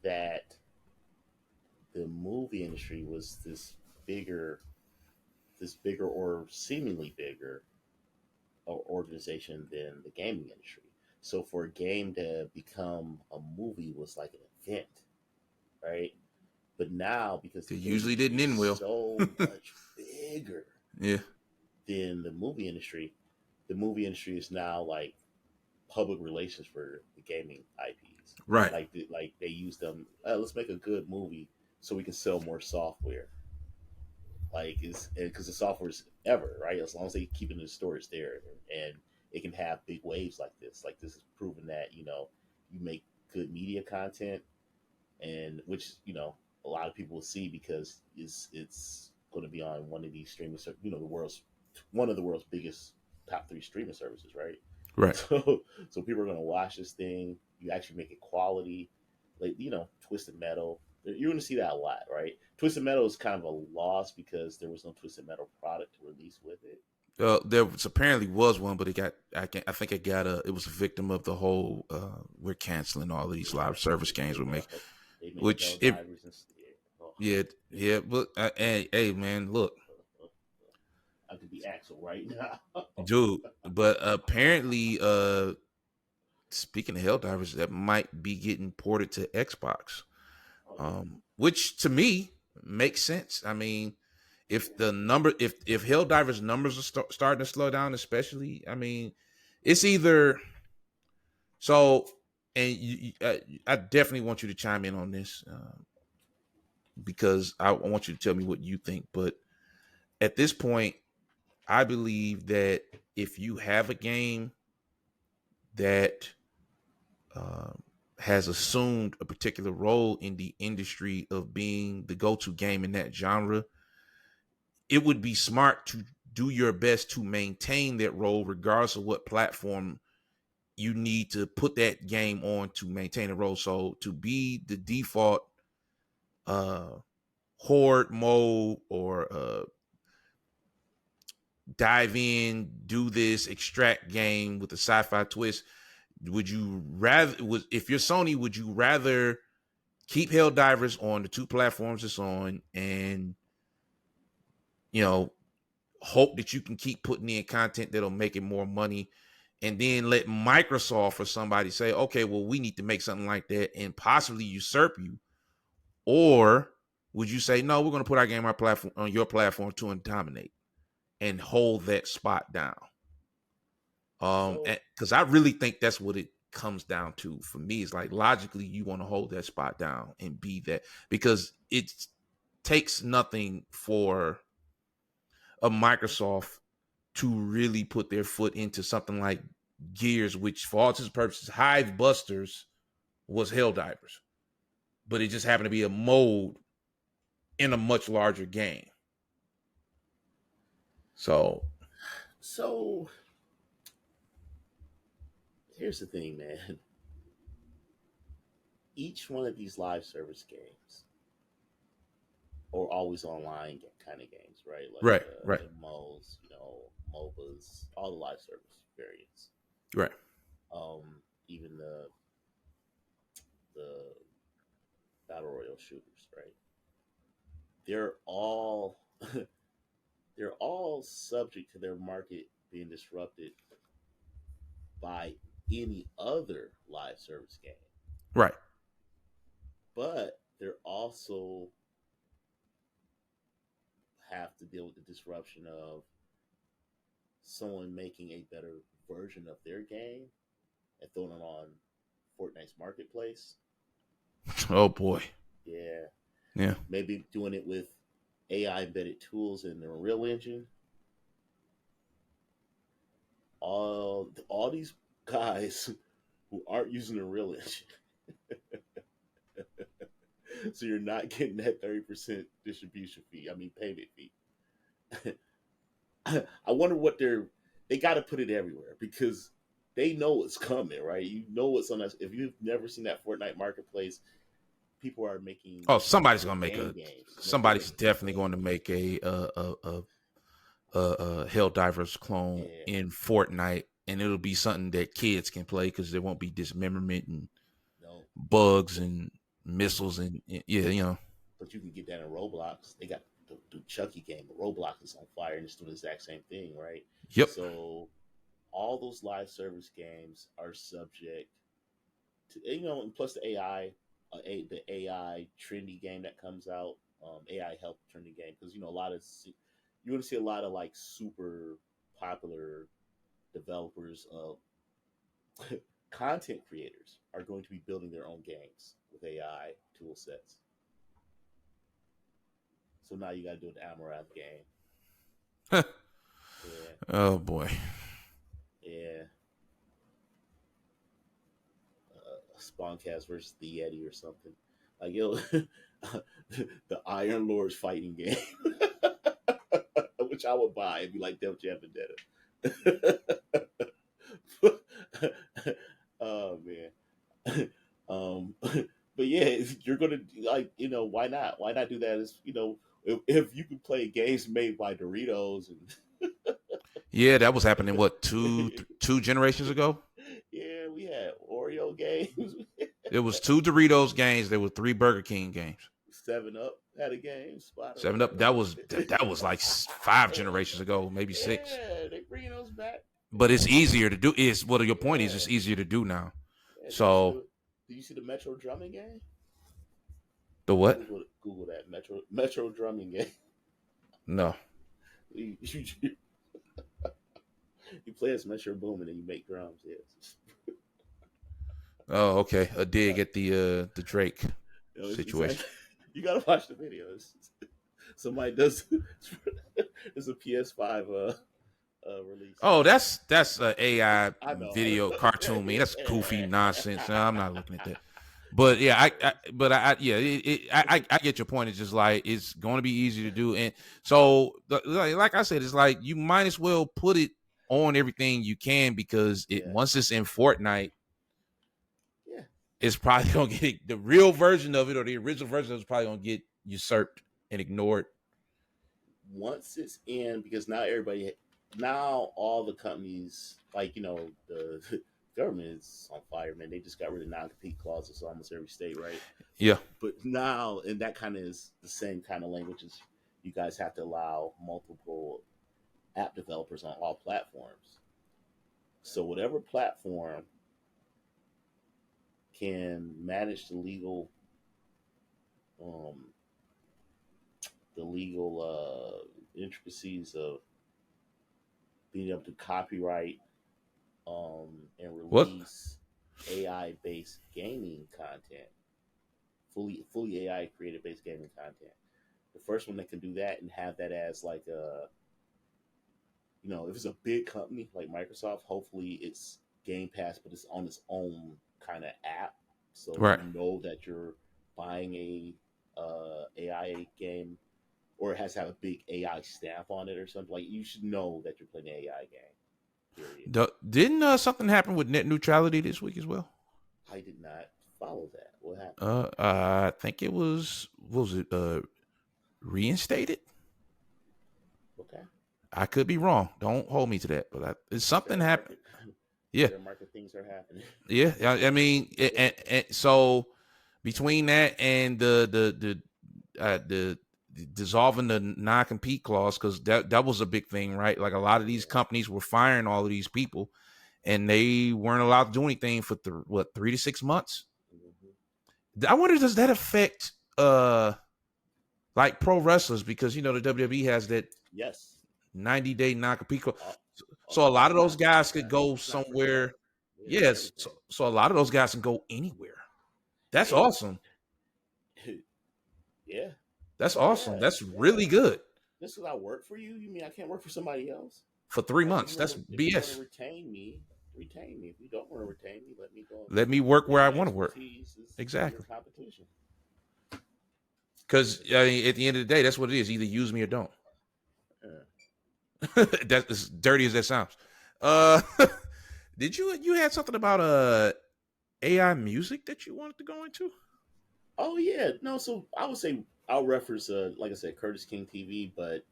that the movie industry was this bigger or seemingly bigger organization than the gaming industry. So for a game to become a movie was like an event, right? But now, because it usually didn't end well, so much bigger, yeah, than the movie industry is now like public relations for the gaming IPs, right? Like they use them. Let's make a good movie so we can sell more software. Like it's because the software is ever right, as long as they keep it in the store, it's there, and it can have big waves like this. Like this is proven that you make good media content, and which a lot of people will see because it's going to be on one of these streaming, one of the world's biggest top 3 streaming services, right? Right. So people are going to watch this thing. You actually make it quality, like Twisted Metal. You're going to see that a lot, right? Twisted Metal is kind of a loss because there was no Twisted Metal product to release with it. There apparently was one, but I think it was a victim of the whole we're canceling all of these live service games we make, which yeah, but hey man, look, I could be Axel right now, dude. But apparently, speaking of Helldivers, that might be getting ported to Xbox. which to me makes sense. I mean, if the number, if Helldivers numbers are starting to slow down, especially, I mean, it's either so. And I definitely want you to chime in on this because I want you to tell me what you think. But at this point, I believe that if you have a game that has assumed a particular role in the industry of being the go-to game in that genre, it would be smart to do your best to maintain that role regardless of what platform you need to put that game on to maintain a role. So to be the default horde mode or dive in, do this, extract game with a sci-fi twist, would you rather, if you're Sony, would you rather keep Helldivers on the two platforms it's on and, you know, hope that you can keep putting in content that'll make it more money, and then let Microsoft or somebody say, okay, well, we need to make something like that and possibly usurp you? Or would you say, no, we're going to put our game on your platform to dominate and hold that spot down? Because I really think that's what it comes down to for me. Is like, logically, you want to hold that spot down and be that, because it takes nothing for a Microsoft to really put their foot into something like Gears, which for all intents and purposes, Hive Busters was Helldivers, but it just happened to be a mode in a much larger game. So here's the thing, man. Each one of these live service games, or always online kind of games, right? Like right, MMOs, MOBAs, all the live service variants, right. Even the battle royale shooters, right? They're all they're all subject to their market being disrupted by any other live service game. Right. But they're also have to deal with the disruption of someone making a better version of their game and throwing it on Fortnite's marketplace. Oh boy. Yeah. Maybe doing it with AI embedded tools in the Unreal Engine. All these guys who aren't using the Unreal Engine. So you're not getting that 30% distribution fee. I mean, payment fee. I wonder what they got to put it everywhere because they know it's coming, right? You know what's on that. If you've never seen that Fortnite marketplace, people are making. Oh, somebody's gonna make somebody's definitely going to make a Helldivers clone in Fortnite, and it'll be something that kids can play because there won't be dismemberment and bugs and missiles and But you can get that in Roblox. They got the Chucky game, but Roblox is on fire and it's doing the exact same thing, right? Yep. So all those live service games are subject to, and plus the AI, the AI trendy game that comes out, AI help trendy game, because you're going to see a lot of like super popular developers of content creators are going to be building their own games with AI tool sets. So now you got to do an Amaranth game. Yeah. Oh boy. Yeah. Spawncast versus the Yeti or something. Like, the Iron Lords fighting game. Which I would buy and be like Def Jam Vendetta. Oh man. But yeah, you're gonna why not? Why not do that? As if you can play games made by Doritos and yeah, that was happening what two generations ago. Yeah, we had Oreo games. There was 2 Doritos games. There were 3 Burger King games. 7-Up had a game. 7-Up. That was like 5 generations ago, maybe 6. Yeah, they bringing those back. But it's easier to do. Your point is it's easier to do now. Yeah, so, did you see the Metro Drumming game? The what? Google that Metro drumming game. No. you, you, you play as Metro Boom and then you make drums. Yes. Oh, okay. A dig at the Drake It's situation. you gotta watch the videos. Somebody does. It's a PS5 release. Oh, that's a AI I know. video cartoon. Man, that's goofy nonsense. No, I'm not looking at that. But yeah, I get your point. It's just like it's going to be easy to do, and so like I said, it's like you might as well put it on everything you can because once it's in Fortnite, it's probably gonna get the real version of it or the original version is probably gonna get usurped and ignored. Once it's in, because now all the companies, like the government is on fire, man. They just got rid of non-compete clauses in almost every state, right? Yeah. But now, and that kind of is the same kind of language as you guys have to allow multiple app developers on all platforms. So whatever platform can manage the legal intricacies of being able to copyright and release AI-based gaming content, fully AI created based gaming content. The first one that can do that and have that as like a, if it's a big company like Microsoft, hopefully it's Game Pass, but it's on its own kind of app, so you know that you're buying a AI game, or it has to have a big AI stamp on it or something. Like you should know that you're playing an AI game. Period. Didn't something happen with net neutrality this week as well? I did not follow that. What happened? I think it was reinstated. Okay. I could be wrong. Don't hold me to that, but something happened. Yeah, market things are happening. Yeah, I mean, and so between that and the dissolving the non-compete clause, because that was a big thing, right? Like a lot of these companies were firing all of these people, and they weren't allowed to do anything for 3 to 6 months. Mm-hmm. I wonder, does that affect like pro wrestlers, because the WWE has that 90-day non-compete clause. So a lot of those guys could go somewhere. Yes. So a lot of those guys can go anywhere. That's awesome. Yeah. That's awesome. That's really good. This is I work for you. You mean I can't work for somebody else? For 3 months. That's BS. If you want to retain me. If you don't want to retain me, let me go. Let me work where I want to work. Exactly. Competition. Because at the end of the day, that's what it is. Either use me or don't. That's as dirty as that sounds. Did you had something about AI music that you wanted to go into? Oh yeah, no. So I would say I'll reference like I said, Curtis King TV, but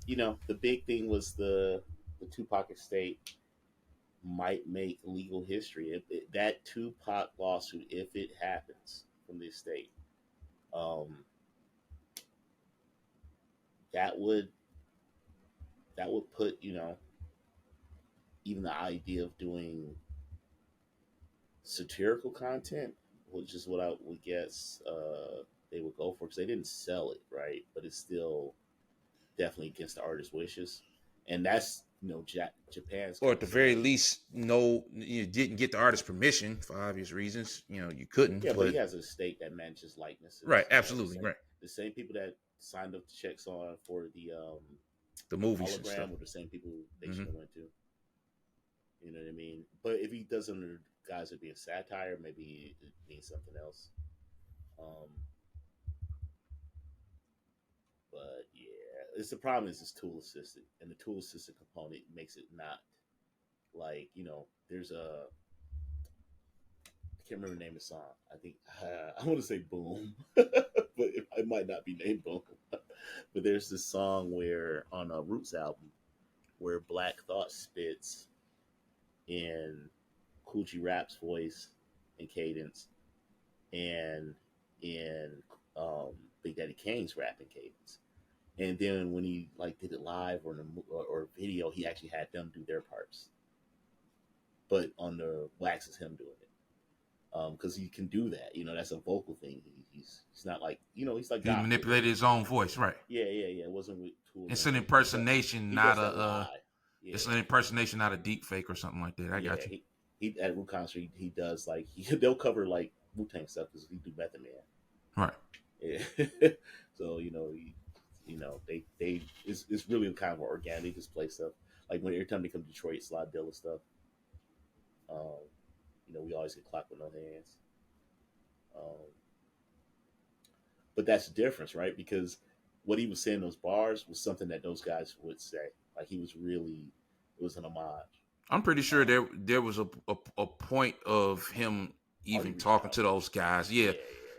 the big thing was the Tupac estate might make legal history. That Tupac lawsuit, if it happens from the estate, that would put even the idea of doing satirical content, which is what I would guess they would go for, because they didn't sell it, right? But it's still definitely against the artist's wishes, and that's Japan's. Or at the very least, no, you didn't get the artist's permission for obvious reasons. You couldn't. Yeah, but he has a state that manages likenesses. Right, absolutely, right. The same people that signed up the checks on for the movies and stuff were the same people they should have went to. You know what I mean? But if he does under guys would be a satire, maybe it means something else. But yeah, it's the problem is it's tool assisted, and the tool assisted component makes it not like there's a, I can't remember the name of the song. I think I want to say Boom, but it might not be named Boom. But there's this song where on a Roots album where Black Thought spits in Kool G Rap's voice and cadence, and in Big Daddy Kane's rapping cadence. And then when he did it live or video, he actually had them do their parts. But on the wax is him doing it. because he can do that. That's a vocal thing. He's not like he's like He God could do manipulated it. his own voice, right? Yeah. It wasn't with tools or It's an anything. impersonation, He not does a. that live. It's Yeah, an impersonation, not a deep fake or something like that. I yeah. got you. He at Root Concert he does like they'll cover like Wu-Tang stuff because he do Method Man. Right. Yeah. So they it's really kind of organic. They just play stuff like when every time they come to Detroit, Slide Dilla stuff. Um, we always get clapped with no hands. Um, but that's the difference, right? Because what he was saying in those bars was something that those guys would say. Like he was really, it was an homage. I'm pretty sure there was a point of him Oh, he even reached talking out. to those guys. Yeah.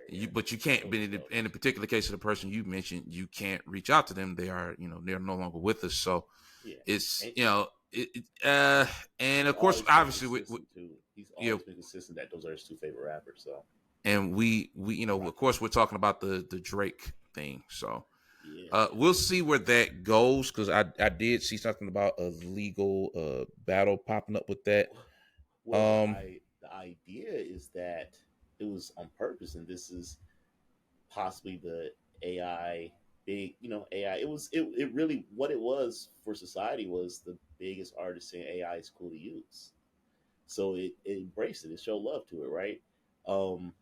Yeah. But you can't. No But doubt. in the particular case of the person you mentioned, you can't reach out to them. They are, they're no longer with us. So Yeah, it's, and and he's of course, always been obviously, consistent too. He's you know, always been consistent that those are his two favorite rappers. So and we, of course, we're talking about the Drake thing. So yeah. we'll see where that goes because I did see something about a legal battle popping up with that. Well, the idea is that it was on purpose, and this is possibly the AI big, AI. It really what it was for society was the biggest artist saying AI is cool to use. So it embraced it. It showed love to it, right? Um,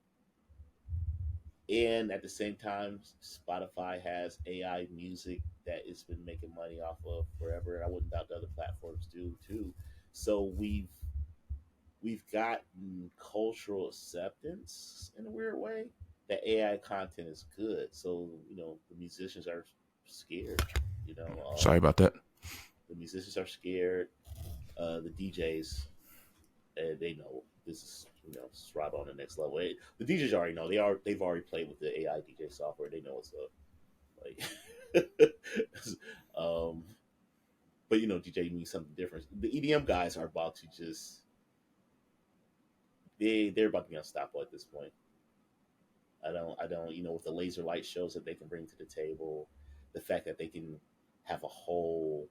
and at the same time, Spotify has AI music that it's been making money off of forever, and I wouldn't doubt the other platforms do too. So we've gotten cultural acceptance in a weird way that AI content is good. So the musicians are scared. Sorry about that. The musicians are scared. The DJs, they know this is it's right on the next level. The DJs already know they've already played with the AI DJ software. They know what's up. Like, um, but DJ means something different. The EDM guys are about to just they're about to be unstoppable at this point. I don't, with the laser light shows that they can bring to the table, the fact that they can have a whole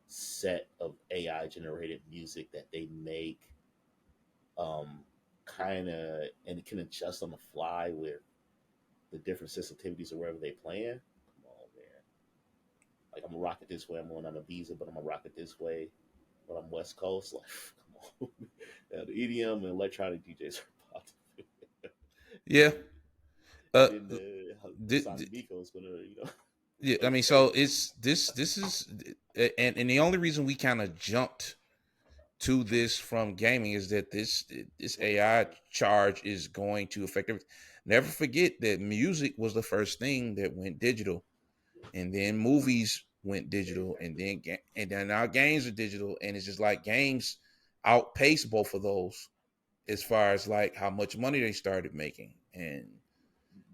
set of AI generated music that they make, kind of, and it can adjust on the fly with the different sensitivities of wherever they playing. Come on, man! Like I'm gonna rock it this way. I'm going on Ibiza, but I'm gonna rock it this way when I'm West Coast. Like, come on! Now, the EDM and electronic DJs are about to. Yeah. And Uh, then the th- Sonic th- Miko is gonna, yeah. I go mean, so crazy. it's this is, and the only reason we kind of jumped to this from gaming is that this AI charge is going to affect everything. Never forget that music was the first thing that went digital, and then movies went digital, and then now games are digital, and it's just like games outpace both of those as far as like how much money they started making, and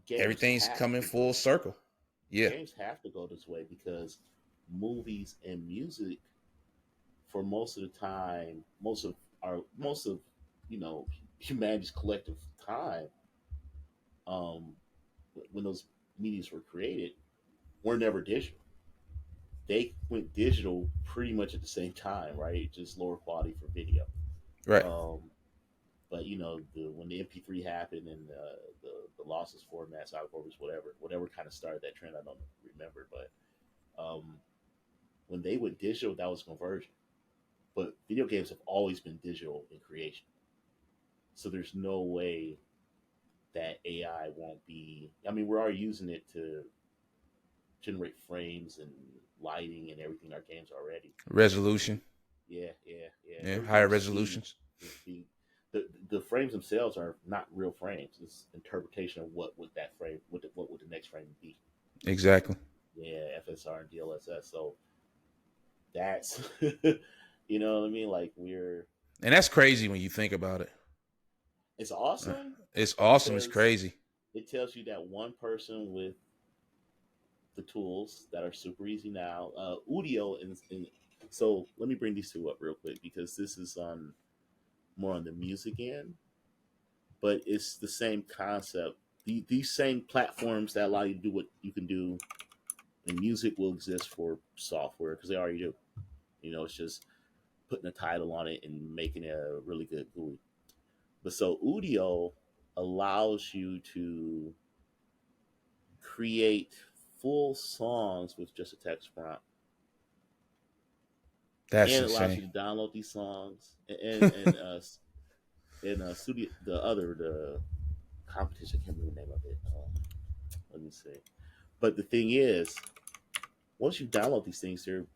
Games everything's have coming to go. full circle. Yeah, Games have to go this way because movies and music, for most of the time, most of you know humanity's collective time, um, when those medias were created, were never digital. They went digital pretty much at the same time, right? Just lower quality for video. right. Um, but when the MP3 happened and the lossless formats, algorithms, whatever kind of started that trend, I don't remember. But when they went digital, that was conversion. But video games have always been digital in creation, so there's no way that AI won't be. I mean, we're already using it to generate frames and lighting and everything in our games already. Resolution. Yeah. Yeah, Everything higher you see resolutions. is the frames themselves are not real frames. It's interpretation of what would that frame, what would the next frame be. Exactly. Yeah, FSR and DLSS. So that's what I mean. Like And that's crazy when you think about it. it's Uh, awesome It's awesome. It's because crazy. it tells you that one person with the tools that are super easy now, Udio, and so let me bring these two up real quick because this is on more on the music end, but it's the same concept. These same platforms that allow you to do what you can do in music will exist for software because they already do. It's just putting a title on it and making a really good GUI. But so Udio allows you to create full songs with just a text prompt, That's and it allows insane. you to download these songs and studio the competition. I can't remember the name of it. Let me see. But the thing is, once you download these things, you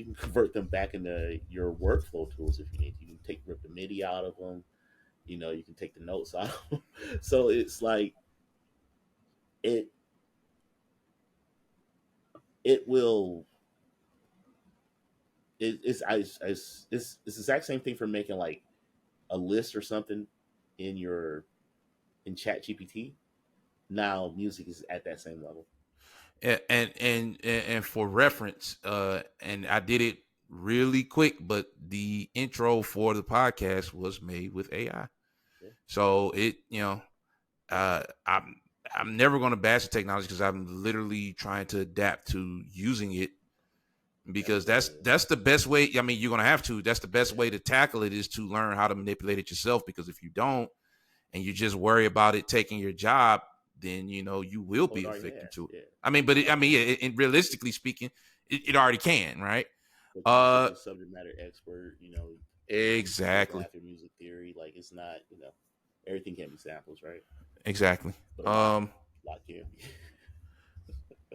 can convert them back into your workflow tools if you need. You can rip the MIDI out of them. You can take the notes out of them. So it's like it it will it's the exact same thing for making like a list or something in your in Chat GPT. Now music is at that same level. And for reference, and I did it really quick, but the intro for the podcast was made with AI. Yeah. So I'm never going to bash the technology because I'm literally trying to adapt to using it, because that's the best way. I mean, you're going to have to. That's the best way to tackle it, is to learn how to manipulate it yourself. Because if you don't, and you just worry about it taking your job, then you will be a victim to it. Yeah. I mean, but and realistically speaking, it already can, right? But you have to be a subject matter expert. Exactly. After music theory, like it's not. Everything can be samples, right? Exactly. But a lot can be.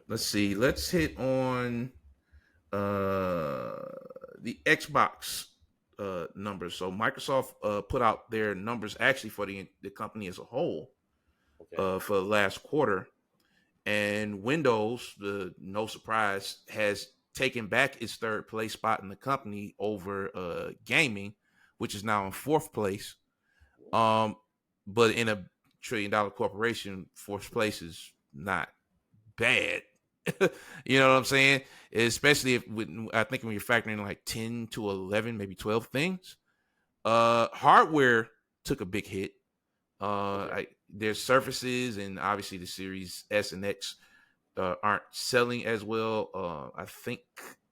Let's see. Let's hit on the Xbox numbers. So Microsoft put out their numbers actually for the company as a whole, Okay. for the last quarter, and Windows, no surprise, has taken back its third place spot in the company over gaming, which is now in fourth place. But in $1 trillion corporation, fourth place is not bad. You know what I'm saying? Especially I think when you're factoring in like 10 to 11, maybe 12 things. Hardware took a big hit. Their Surfaces and obviously the Series S and X aren't selling as well. I think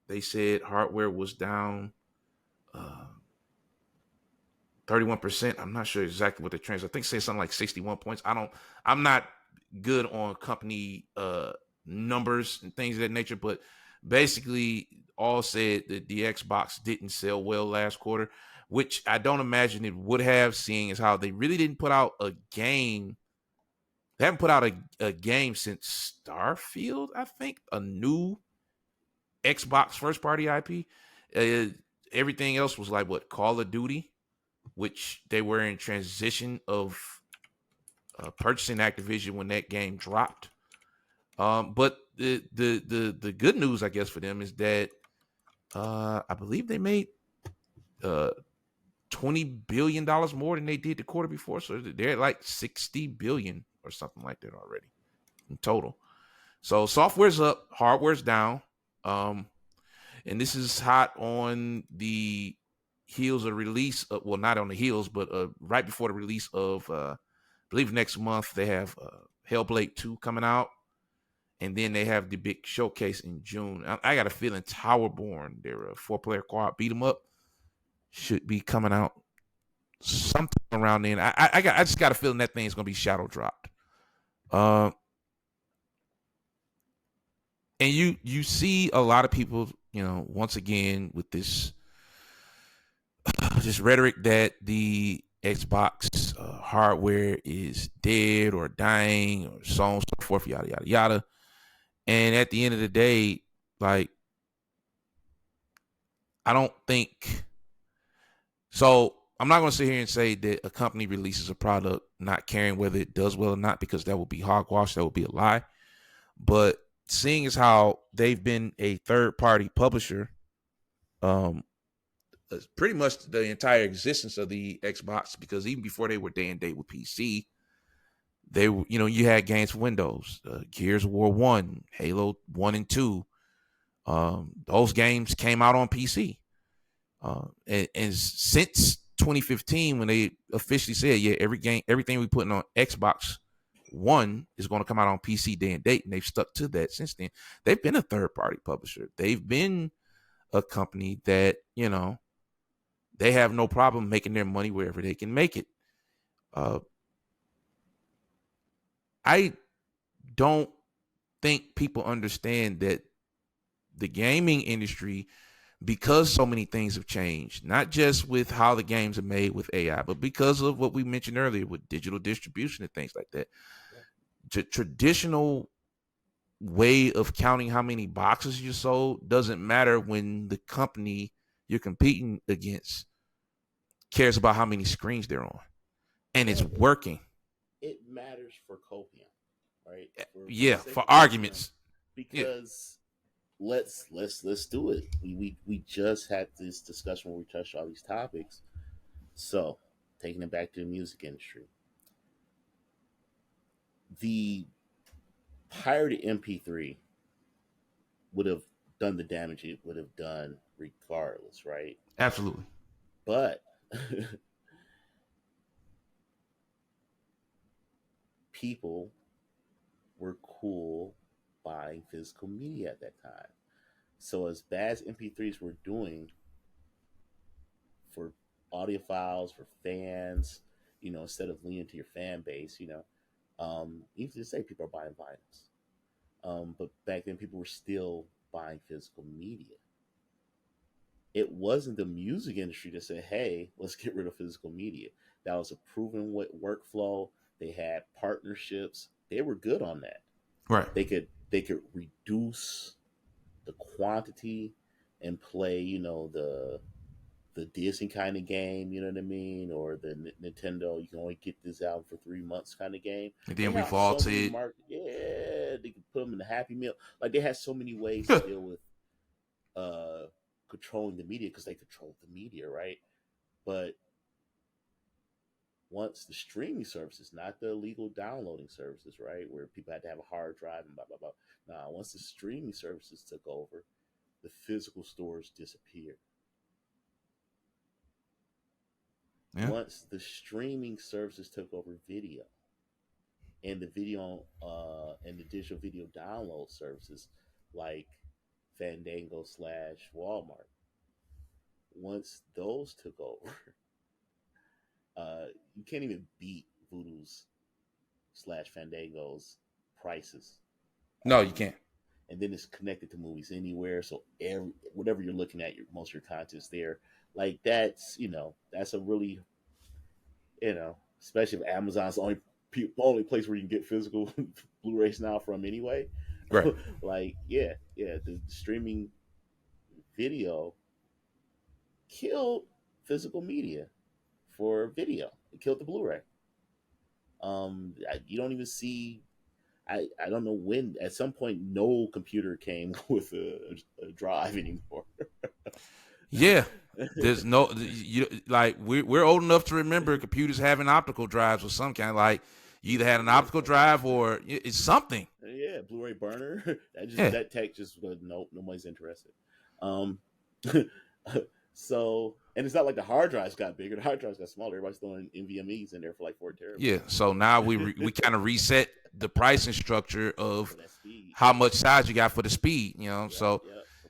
they said hardware was down 31%. I'm not sure exactly what the trends. I think say something like 61 points. I'm not good on company numbers and things of that nature, but basically all said that the Xbox didn't sell well last quarter, which I don't imagine it would have, seeing as how they really didn't put out a game. They haven't put out a game since Starfield, I think, a new Xbox first party IP. Everything else was like what, Call of Duty, which they were in transition of purchasing Activision when that game dropped. But the good news, I guess, for them is that I believe they made $20 billion more than they did the quarter before. So they're at like 60 billion or something like that already in total. So software's up, hardware's down. And this is hot on the heels of release. Well, not on the heels, but right before the release of, I believe next month, they have Hellblade 2 coming out. And then they have the big showcase in June. I got a feeling Towerborn, their 4-player co-op beat 'em up, should be coming out sometime around then. I just got a feeling that thing's gonna be shadow dropped. And you see a lot of people, once again with this rhetoric that the Xbox hardware is dead or dying or so on and so forth, yada yada yada. And at the end of the day, like, I don't think so. I'm not going to sit here and say that a company releases a product not caring whether it does well or not, because that would be hogwash. That would be a lie. But seeing as how they've been a third-party publisher, pretty much the entire existence of the Xbox, because even before they were day and date with PC, they were, you had games for Windows, Gears of War 1, Halo 1 and 2. Those games came out on PC. And since 2015, when they officially said, yeah, everything we putting on Xbox One is going to come out on PC day and date, and they've stuck to that since then. They've been a third-party publisher. They've been a company that, they have no problem making their money wherever they can make it. Uh, I don't think people understand that the gaming industry, because so many things have changed, not just with how the games are made with AI, but because of what we mentioned earlier with digital distribution and things like that. Traditional way of counting how many boxes you sold doesn't matter when the company you're competing against cares about how many screens they're on, and it's working. It matters for copium, right? For Yeah, the sake for of copium, arguments. Yeah, because let's do it. We just had this discussion where we touched all these topics. So, taking it back to the music industry, the pirated MP3 would have done the damage it would have done regardless, right? absolutely. But people were cool buying physical media at that time. So as bad as MP3s were doing for audiophiles, for fans, instead of leaning to your fan base, even to say people are buying vinyls. But back then, people were still buying physical media. It wasn't the music industry that said, "Hey, let's get rid of physical media." That was a proven workflow. They had partnerships. They were good on that. Right. They could reduce the quantity and play, the Disney kind of game, you know what I mean, or the Nintendo. You can only get this out for 3 months kind of game. And They then we have so many vaulted. yeah, they could put them in the Happy Meal. Like they had so many ways to deal with uh controlling the media because they controlled the media, right? But once the streaming services, not the illegal downloading services, right, where people had to have a hard drive and blah blah blah. Nah, once the streaming services took over, the physical stores disappeared. Yeah. Once the streaming services took over video and the video and the digital video download services like Fandango slash Walmart, once those took over, you can't even beat Voodoo's slash Fandango's prices. No, you can't. And then it's connected to movies anywhere, so whatever you're looking at, most of your content's there. Like that's a really especially if Amazon's the only place where you can get physical Blu-rays now from anyway. Right. Like the streaming video killed physical media for video. It killed the Blu-ray. You don't even see. I don't know when. At some point, no computer came with a drive anymore. Yeah. There's no we're old enough to remember computers having optical drives or some kind. Like you either had an optical drive or it's something. Yeah, Blu-ray burner. Yeah. That tech just nope, nobody's interested. Um, so and it's not like the hard drives got bigger. The hard drives got smaller. Everybody's throwing NVMe's in there for like 4 terabytes. Yeah. So now we kind of reset the pricing structure of For that speed. how much size you got for the speed. So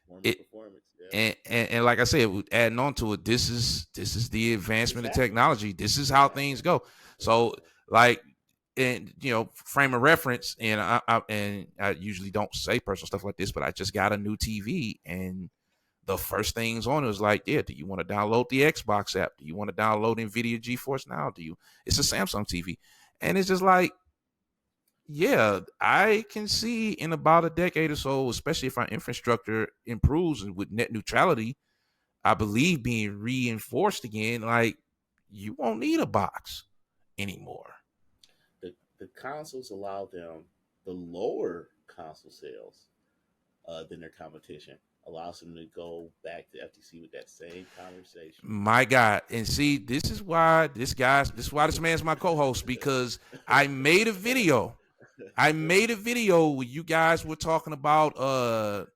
Performance. Yeah. And like I said, adding on to it, this is the advancement of technology. This is how things go. So like, and frame of reference, and I usually don't say personal stuff like this, but I just got a new TV, and the first things on it was like, yeah, do you want to download the Xbox app? Do you want to download NVIDIA GeForce Now? It's a Samsung TV, and it's just like, yeah, I can see in about a decade or so, especially if our infrastructure improves and with net neutrality, I believe being reinforced again, like you won't need a box anymore. The consoles allow them the lower console sales than their competition. Allows them to go back to FTC with that same conversation. My God. And see, this is why this man's my co-host, because I made a video where you guys were talking about a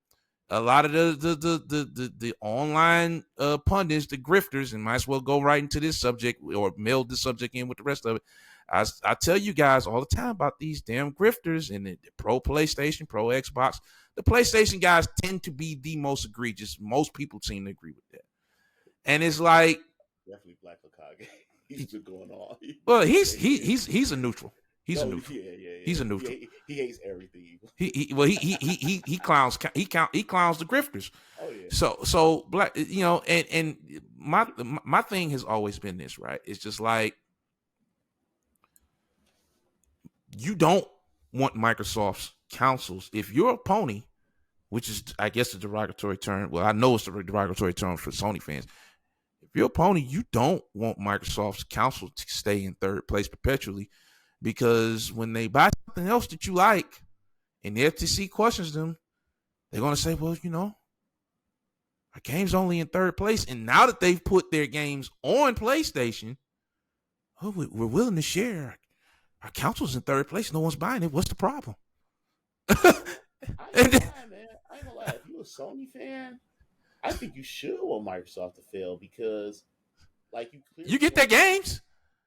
lot of the online pundits, the grifters, and might as well go right into this subject or meld the subject in with the rest of it. I tell you guys all the time about these damn grifters and the pro PlayStation, pro Xbox. The PlayStation guys tend to be the most egregious. Most people seem to agree with that. And it's like, definitely Black Hokage. he's been going on. Well, he's a neutral. He's a No, neutral. yeah. He's a neutral. He hates everything. He clowns the grifters. Oh yeah. So black, and my thing has always been this, right? It's just like you don't want Microsoft's counsels. If you're a pony, which is I guess a derogatory term. Well, I know it's a derogatory term for Sony fans. If you're a pony, you don't want Microsoft's counsel to stay in third place perpetually, because when they buy something else that you like and the FTC questions them, they're going to say, well, our game's only in third place. And now that they've put their games on PlayStation, we're willing to share. Our counsel's in third place. No one's buying it. What's the problem? I ain't lying, man. I ain't gonna lie. If you're a Sony fan, I think you should want Microsoft to fail because, like, you get their games.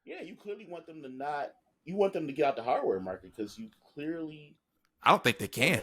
Yeah, you clearly want them to not. You want them to get out the hardware market because you clearly. I don't think they can.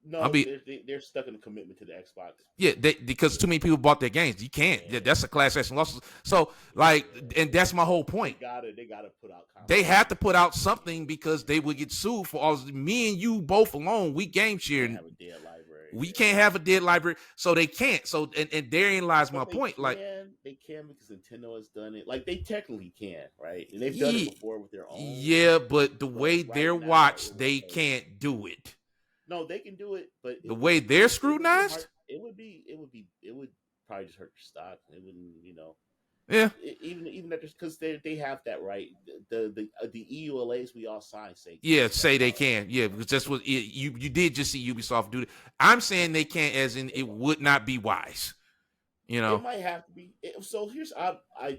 No, they're stuck in a commitment to the Xbox. Yeah, because too many people bought their games. You can't. Yeah, that's a class action lawsuit. So, and that's my whole point. They gotta put out. They have to put out something because they would get sued for all. Me and you both alone, we game share. Have a dead library. We can't have a dead library, so they can't. So, and therein lies my point. They can because Nintendo has done it. Like they technically can, right? And they've done it before with their own. Yeah, but the way they're watched, they can't do it. No, they can do it, but the way they're scrutinized, it would probably just hurt your stock. It wouldn't, Yeah. Even that, because they have that right. The EULAs we all sign say. Yeah, say they can. Yeah, because that's what you did just see Ubisoft do it. I'm saying they can't, as in it would not be wise. It might have to be. So here's I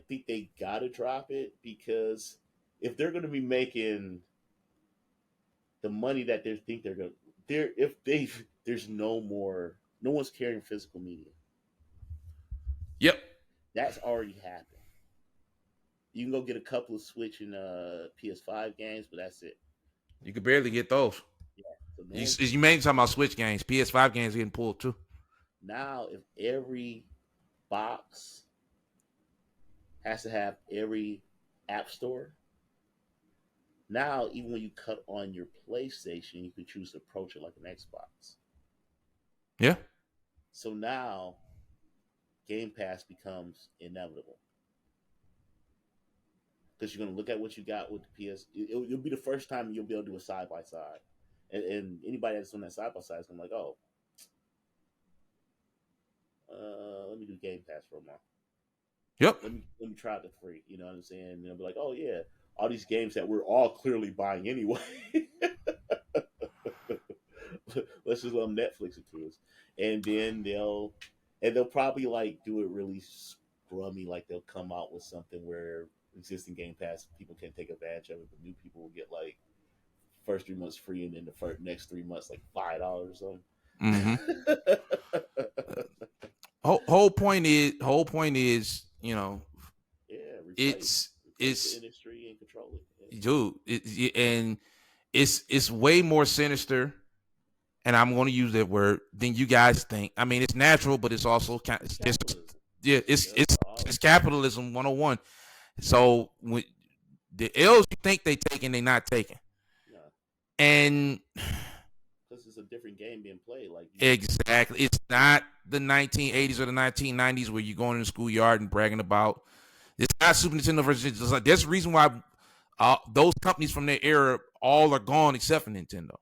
think they gotta drop it because if they're going to be making the money that they think they're going to. There's no one's carrying physical media. Yep, that's already happened. You can go get a couple of Switch and PS5 games, but that's it. You could barely get those. Yeah, so you mainly talking about Switch games. PS5 games getting pulled too. Now, if every box has to have every app store. Now, even when you cut on your PlayStation, you can choose to approach it like an Xbox. Yeah. So now, Game Pass becomes inevitable. Because you're going to look at what you got with the PS. It'll be the first time you'll be able to do a side-by-side. And anybody that's on that side-by-side is going to be like, oh, let me do Game Pass for a month. Yep. Let me try the free. You know what I'm saying? And they'll be like, oh, yeah. All these games that we're all clearly buying anyway. Let's just let them Netflix it to us. And then they'll probably like do it really scrummy, like they'll come out with something where existing Game Pass people can take advantage of it, but new people will get like first 3 months free, and then the next 3 months like $5 or something. Mm-hmm. whole point is, it's the industry and control it. Dude, and it's way more sinister, and I'm going to use that word, than you guys think. I mean, it's natural, but it's also it's capitalism 101. So when the L's you think they taking, they not taking. Yeah. And because it's a different game being played. Exactly. It's not the 1980s or the 1990s where you're going in the schoolyard and bragging about. It's not Super Nintendo versus. It's like there's a reason why those companies from their era all are gone except for Nintendo.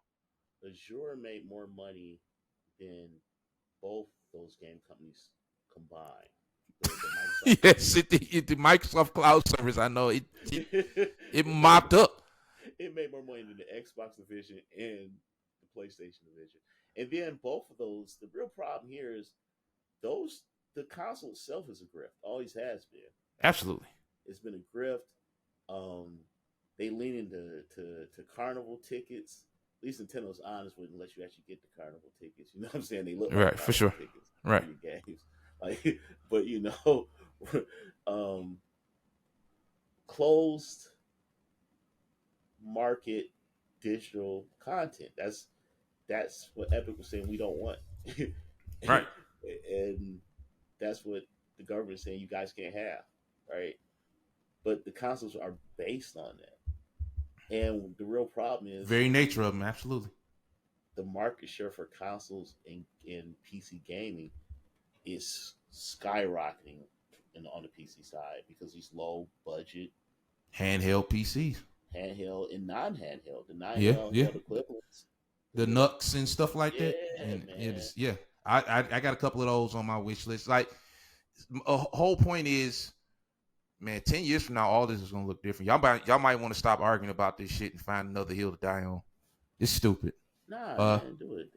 Azure made more money than both those game companies combined. Yes, the Microsoft Cloud Service. I know it mopped up. It made more money than the Xbox division and the PlayStation division. And then both of those, the real problem here is the console itself is a grift. Always has been. Absolutely. It's been a grift. They lean into carnival tickets. At least Nintendo's honest with it, unless you actually get the carnival tickets. You know what I'm saying? They look like right for sure. Tickets right. Games. Like, but closed market digital content. That's what Epic was saying we don't want. Right. And that's what the government is saying you guys can't have. Right. but the consoles are based on that. And the real problem is Very nature of them, absolutely. the market share for consoles in PC gaming is skyrocketing on the PC side because these low budget Handheld PCs. handheld and non-handheld, the Yeah, yeah. non-handheld equivalents. The Nux and stuff like that. Yeah, And it man. is, yeah. I got a couple of those on my wish list. Like, a whole point is, man, 10 years from now, all this is gonna look different. Y'all might want to stop arguing about this shit and find another hill to die on. It's stupid. Nah, Uh, man, do it.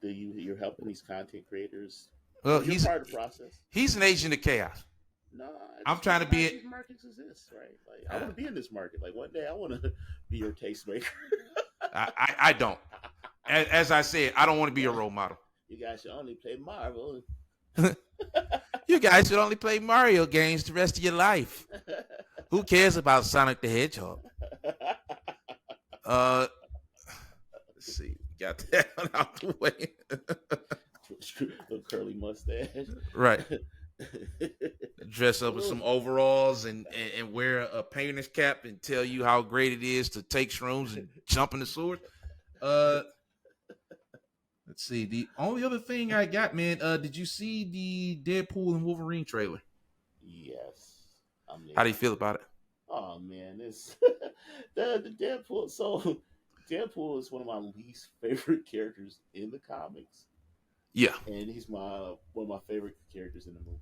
You're helping these content creators. well, You're part of the process. he's an agent of chaos. No, I'm trying to be it. These markets exist, right? Like, I want to be in this market. Like, one day, I want to be your tastemaker. I don't. As I said, I don't want to be a role model. You guys should only play Marvel. You guys should only play Mario games the rest of your life. Who cares about Sonic the Hedgehog? Let's see. Got that one out the way. Little curly mustache. Right. Dress up with some overalls and wear a painter's cap and tell you how great it is to take shrooms and jump in the sewers. Let's see. The only other thing I got, man, did you see the Deadpool and Wolverine trailer? Yes. How do you feel about it? Oh man, it's the Deadpool. So Deadpool is one of my least favorite characters in the comics. Yeah, and he's one of my favorite characters in the movies.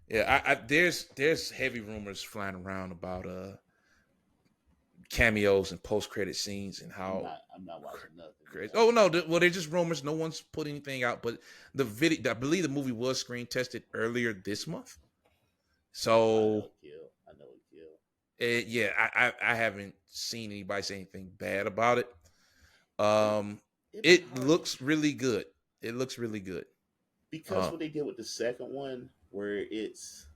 Yeah, there's heavy rumors flying around about cameos and post credit scenes and how I'm not watching nothing. Crazy. Oh no, well they're just rumors. No one's put anything out, but the video, I believe the movie was screen tested earlier this month. So I know it killed. Yeah, I haven't seen anybody say anything bad about it. It looks really good. It looks really good because what they did with the second one, where it's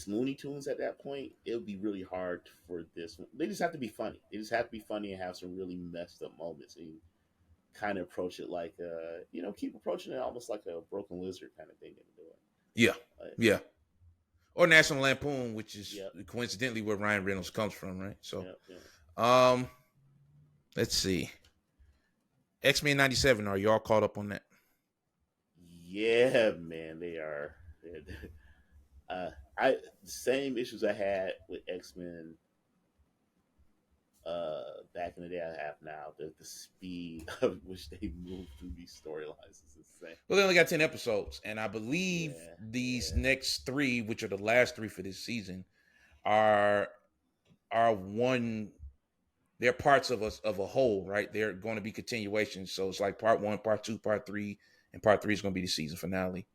Looney Tunes at that point, it would be really hard for this one. They just have to be funny. They just have to be funny and have some really messed up moments and kind of approach it like keep approaching it almost like a Broken Lizard kind of thing they're doing. Yeah, yeah. Or National Lampoon, which is coincidentally where Ryan Reynolds comes from, right? So, let's see. X-Men 97, are y'all caught up on that? Yeah, man, they are. The same issues I had with X-Men back in the day I have now. The speed of which they move through these storylines is insane. Well, they only got 10 episodes, and I believe these next 3, which are the last 3 for this season, are one. They're parts of a whole, right? They're going to be continuations. So it's like part 1, part 2, part 3, and part 3 is going to be the season finale.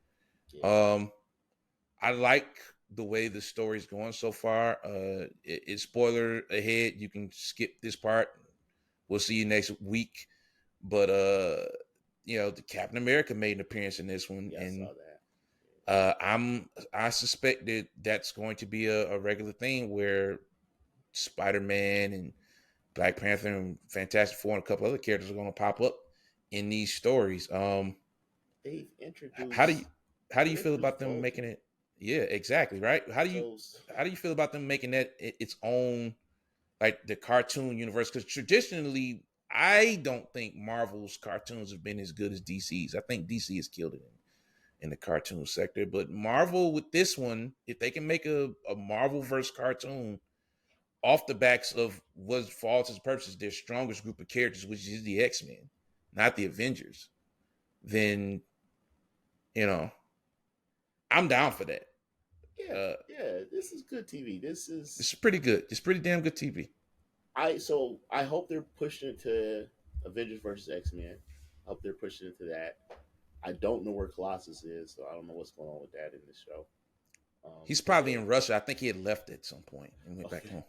Yeah. I like the way the story's going so far. It's spoiler ahead. You can skip this part. We'll see you next week. But the Captain America made an appearance in this one, and I saw that. I suspect that that's going to be a regular thing where Spider-Man and Black Panther and Fantastic Four and a couple other characters are going to pop up in these stories. They've introduced. How do you feel about them making it? Yeah, exactly. Right. How do you feel about them making that its own, like the cartoon universe? Because traditionally, I don't think Marvel's cartoons have been as good as DC's. I think DC has killed it in the cartoon sector. But Marvel with this one, if they can make a Marvel-verse cartoon off the backs of what for all intents and purposes their strongest group of characters, which is the X-Men, not the Avengers, then I'm down for that. Yeah, this is good TV. This is pretty good. It's pretty damn good TV. I hope they're pushing it to Avengers versus X-Men. I hope they're pushing it to that. I don't know where Colossus is, so I don't know what's going on with that in this show. He's probably in Russia. I think he had left at some point and went back home.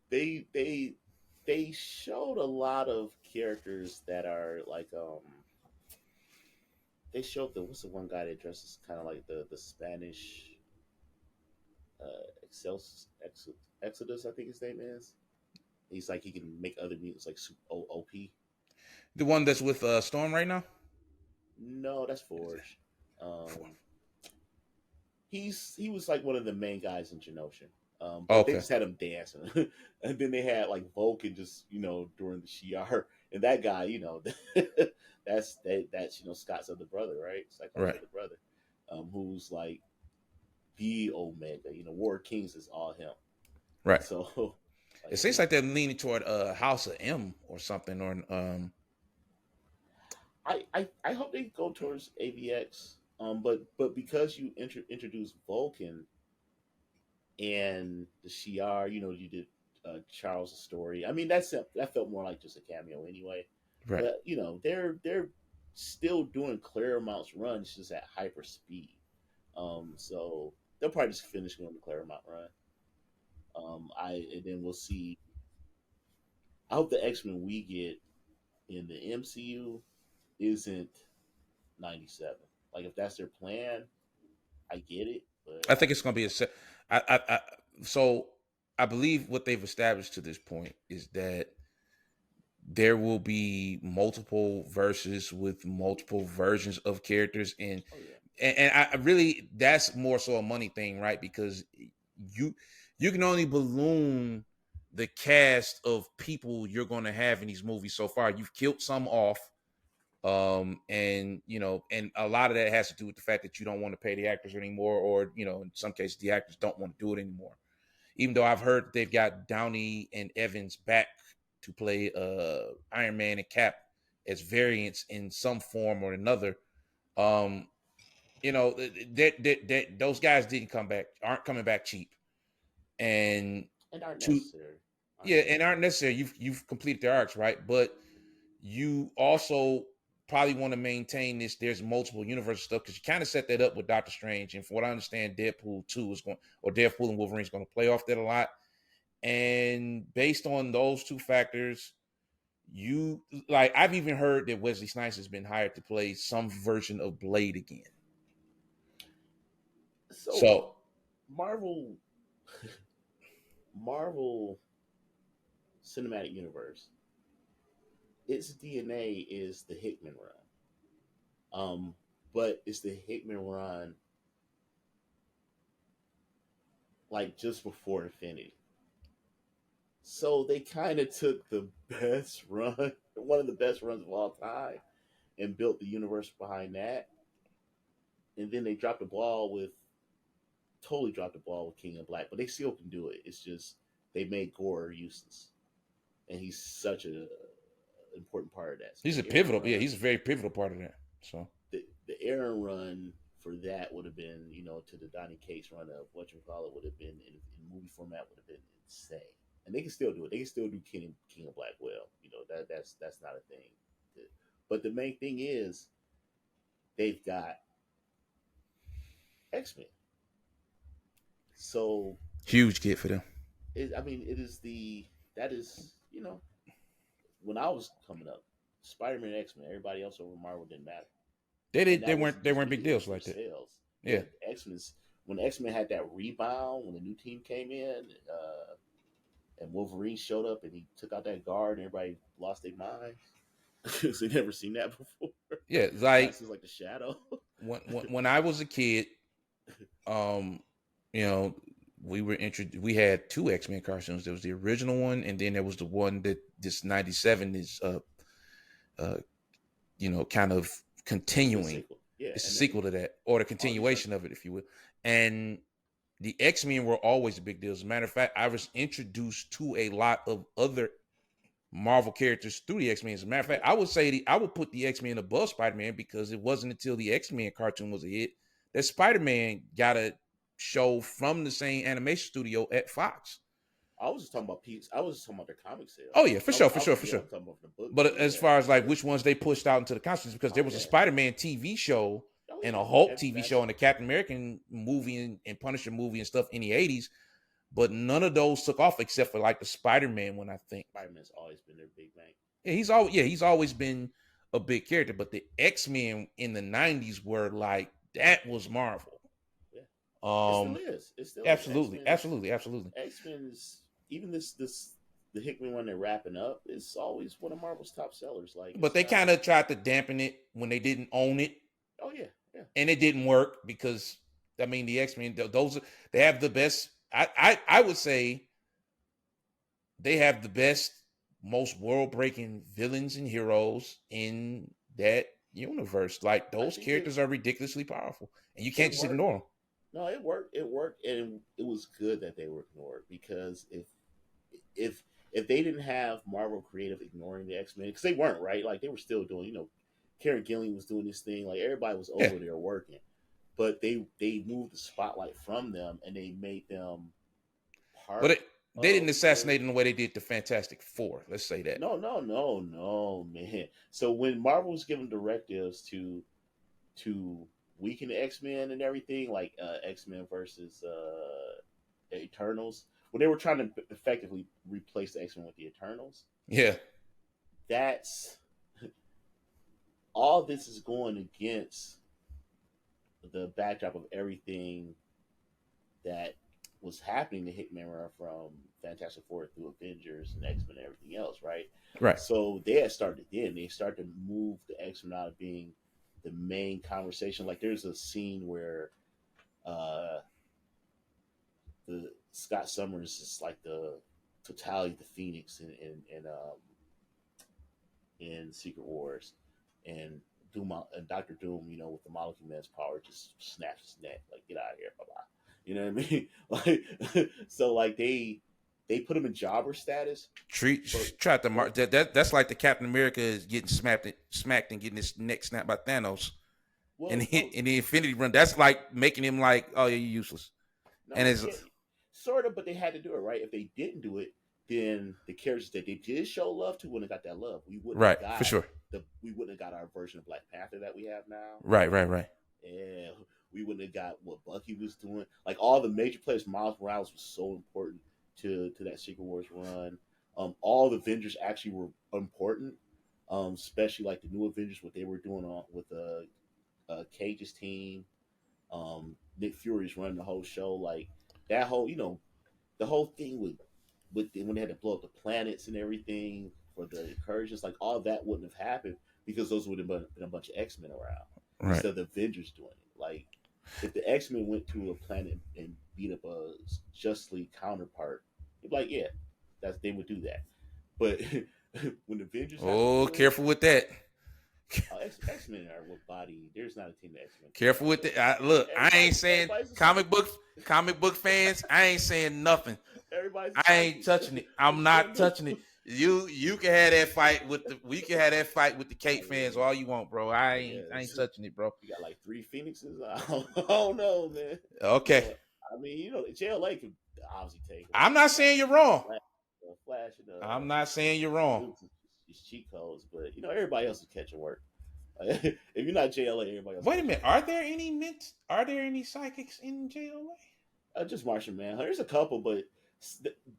They showed a lot of characters that are like they showed what's the one guy that dresses kind of like the Spanish Exodus, I think his name is. He's like he can make other mutants like OP. The one that's with Storm right now? No, that's Forge. He was like one of the main guys in Genosha. But they Okay. just had him dancing, and then they had like Vulcan just during the Shi'ar, and that guy, that's Scott's other brother, right? Cyclops' Right. other brother, who's like the Omega. War Kings is all him. Right. So, It like, seems like they're leaning toward House of M or something, or I hope they go towards AVX. But because you introduce Vulcan and the Shi'ar, you did Charles' story. I mean, that felt more like just a cameo anyway. right. But they're still doing Claremont's run, it's just at hyper speed. So they'll probably just finish on the Claremont run. And then we'll see. I hope the X-Men we get in the MCU isn't 97. Like if that's their plan, I get it, but I think it's going to be so I believe what they've established to this point is that there will be multiple verses with multiple versions of characters, and oh yeah, and I really, that's more so a money thing, right? Because you you can only balloon the cast of people you're going to have in these movies so far. You've killed some off, and and a lot of that has to do with the fact that you don't want to pay the actors anymore, or in some cases the actors don't want to do it anymore. Even though I've heard they've got Downey and Evans back to play Iron Man and Cap as variants in some form or another. Um, those guys aren't coming back cheap, and and aren't to necessary. Aren't yeah, and necessary. aren't necessary. You've completed their arcs, right? But you also probably want to maintain this. There's multiple universe stuff because you kind of set that up with Doctor Strange, and from what I understand, Deadpool and Wolverine is going to play off that a lot. And based on those two factors, I've even heard that Wesley Snipes has been hired to play some version of Blade again. So So Marvel, Marvel Cinematic Universe, its DNA is the Hickman run. But it's the Hickman run like just before Infinity. So they kind of took the best run, one of the best runs of all time, and built the universe behind that. And then they totally dropped the ball with King of Black, but they still can do it. It's just they made Gore useless, and he's such a important part of that. So he's a the Aaron pivotal, yeah, run, he's a very pivotal part of that. So the Aaron run for that would have been, to the Donny Cates run of what you call it would have been in movie format would have been insane. And they can still do it. They can still do King of Black well. That's not a thing. But the main thing is they've got X Men. So huge get for them. I mean, that is when I was coming up, Spider Man, X Men, everybody else over Marvel didn't matter, They and did. They that weren't. wasn't They just weren't me; big it was deals their like that. sales. Yeah, Yeah. X Men when X Men had that rebound when the new team came in, and Wolverine showed up and he took out that guard, and everybody lost their minds because they never seen that before. Yeah. Not Like since like the Shadow. when I was a kid, um, you know, we had two X-Men cartoons. There was the original one, and then there was the one that this 97 is uh kind of It's the continuing. sequel, yeah, It's a and sequel to that, or the all these are. continuation of it, if you will. And the X-Men were always a big deal. As a matter of fact, I was introduced to a lot of other Marvel characters through the X-Men. As a matter of fact, I would put the X-Men above Spider-Man because it wasn't until the X-Men cartoon was a hit that Spider-Man got a show from the same animation studio at Fox. I was just talking about Pete's. I was just talking about their comic sales. Oh yeah, for sure, for sure, for Yeah, sure. I'm talking about the book. But as Yeah, far for as like sure. which ones they pushed out into the costumes, because there Oh was a yeah. Spider-Man TV show Oh and yeah. a Hulk And TV show that's and a Captain American movie and Punisher movie and stuff in the 80s, but none of those took off except for like the Spider-Man one, I think. Spider Man's always been their big bang. Yeah, he's always been a big character, but the X-Men in the 90s were like that was Marvel. Yeah. It still Um is. It still is. absolutely, absolutely, absolutely. X Men's even this the Hickman one they're wrapping up is always one of Marvel's top sellers. Like But it's they not. kind of tried to dampen it when they didn't own it, Oh yeah, yeah. and it didn't work because I mean the X-Men those they have the best I would say they have the best, most world-breaking villains and heroes in that universe. Like I those think it characters are ridiculously powerful, and you can't it just worked. ignore them. No, it worked. It worked, and it was good that they were ignored because if if they didn't have Marvel Creative ignoring the X Men because they weren't right, like they were still doing. Karen Gillan was doing this thing. Like everybody was Yeah, over there working, but they moved the spotlight from them and they made them but part they didn't of the. assassinate in the way they did the Fantastic Four. Let's say that. No, no, no, no, man. So when Marvel was giving directives to weaken the X Men and everything, like X Men versus Eternals, when they were trying to effectively replace the X Men with the Eternals, Yeah, that's all. This is going against the backdrop of everything that was happening to Hickman from Fantastic Four through Avengers and X Men and everything else, right? right. So they had started then. They started to move the X Men out of being the main conversation. Like there's a scene where uh the Scott Summers is like the totality of the Phoenix in Secret Wars, and Doom and Doctor Doom, with the Molecule Man's power, just snaps his neck like get out of here, bye bye. You know what I mean? Like so, like they put him in jobber status, but Tried to but mark that's like the Captain America is getting smacked and getting his neck snapped by Thanos, and well hit no in the Infinity Run. That's like making him like, oh yeah, you're useless. And no it's yeah sort of, but they had to do it right. If they didn't do it, then the characters that they did show love to wouldn't have got that love. right for sure. We wouldn't have got our version of Black Panther that we have now. Right. And we wouldn't have got what Bucky was doing. Like all the major players, Miles Morales was so important to that Secret Wars run. All the Avengers actually were important, especially like the new Avengers, what they were doing with Cage's team. Nick Fury's running the whole show. Like that whole, the whole thing when they had to blow up the planets and everything for the incursions, like all that wouldn't have happened because those would have been a bunch of X Men around Right. instead of the Avengers doing it. Like if the X Men went to a planet and beat up a justly counterpart, it'd be like, yeah, they would do that. But when the Avengers have to Oh, do it, careful with that. X Men are with body. There's not a team that X Men can't Careful with beat that. up. Look, I ain't saying Everybody's a comic book fans. I ain't saying nothing. everybody's a I ain't psychic. touching it. I'm not touching it. You can have that fight with the we can have that fight with the Kate fans all you want, bro. I ain't Yes. touching it, bro. You got like three Phoenixes. I don't know, man. Okay. But I mean, JLA could obviously take him. I'm not saying you're wrong. Flash and I'm not saying you're wrong. Luke's is cheat codes, but everybody else is catching work. If you're not JLA, everybody else. Wait a minute. Are there any psychics in JLA? Just Martian Manhunter. There's a couple, but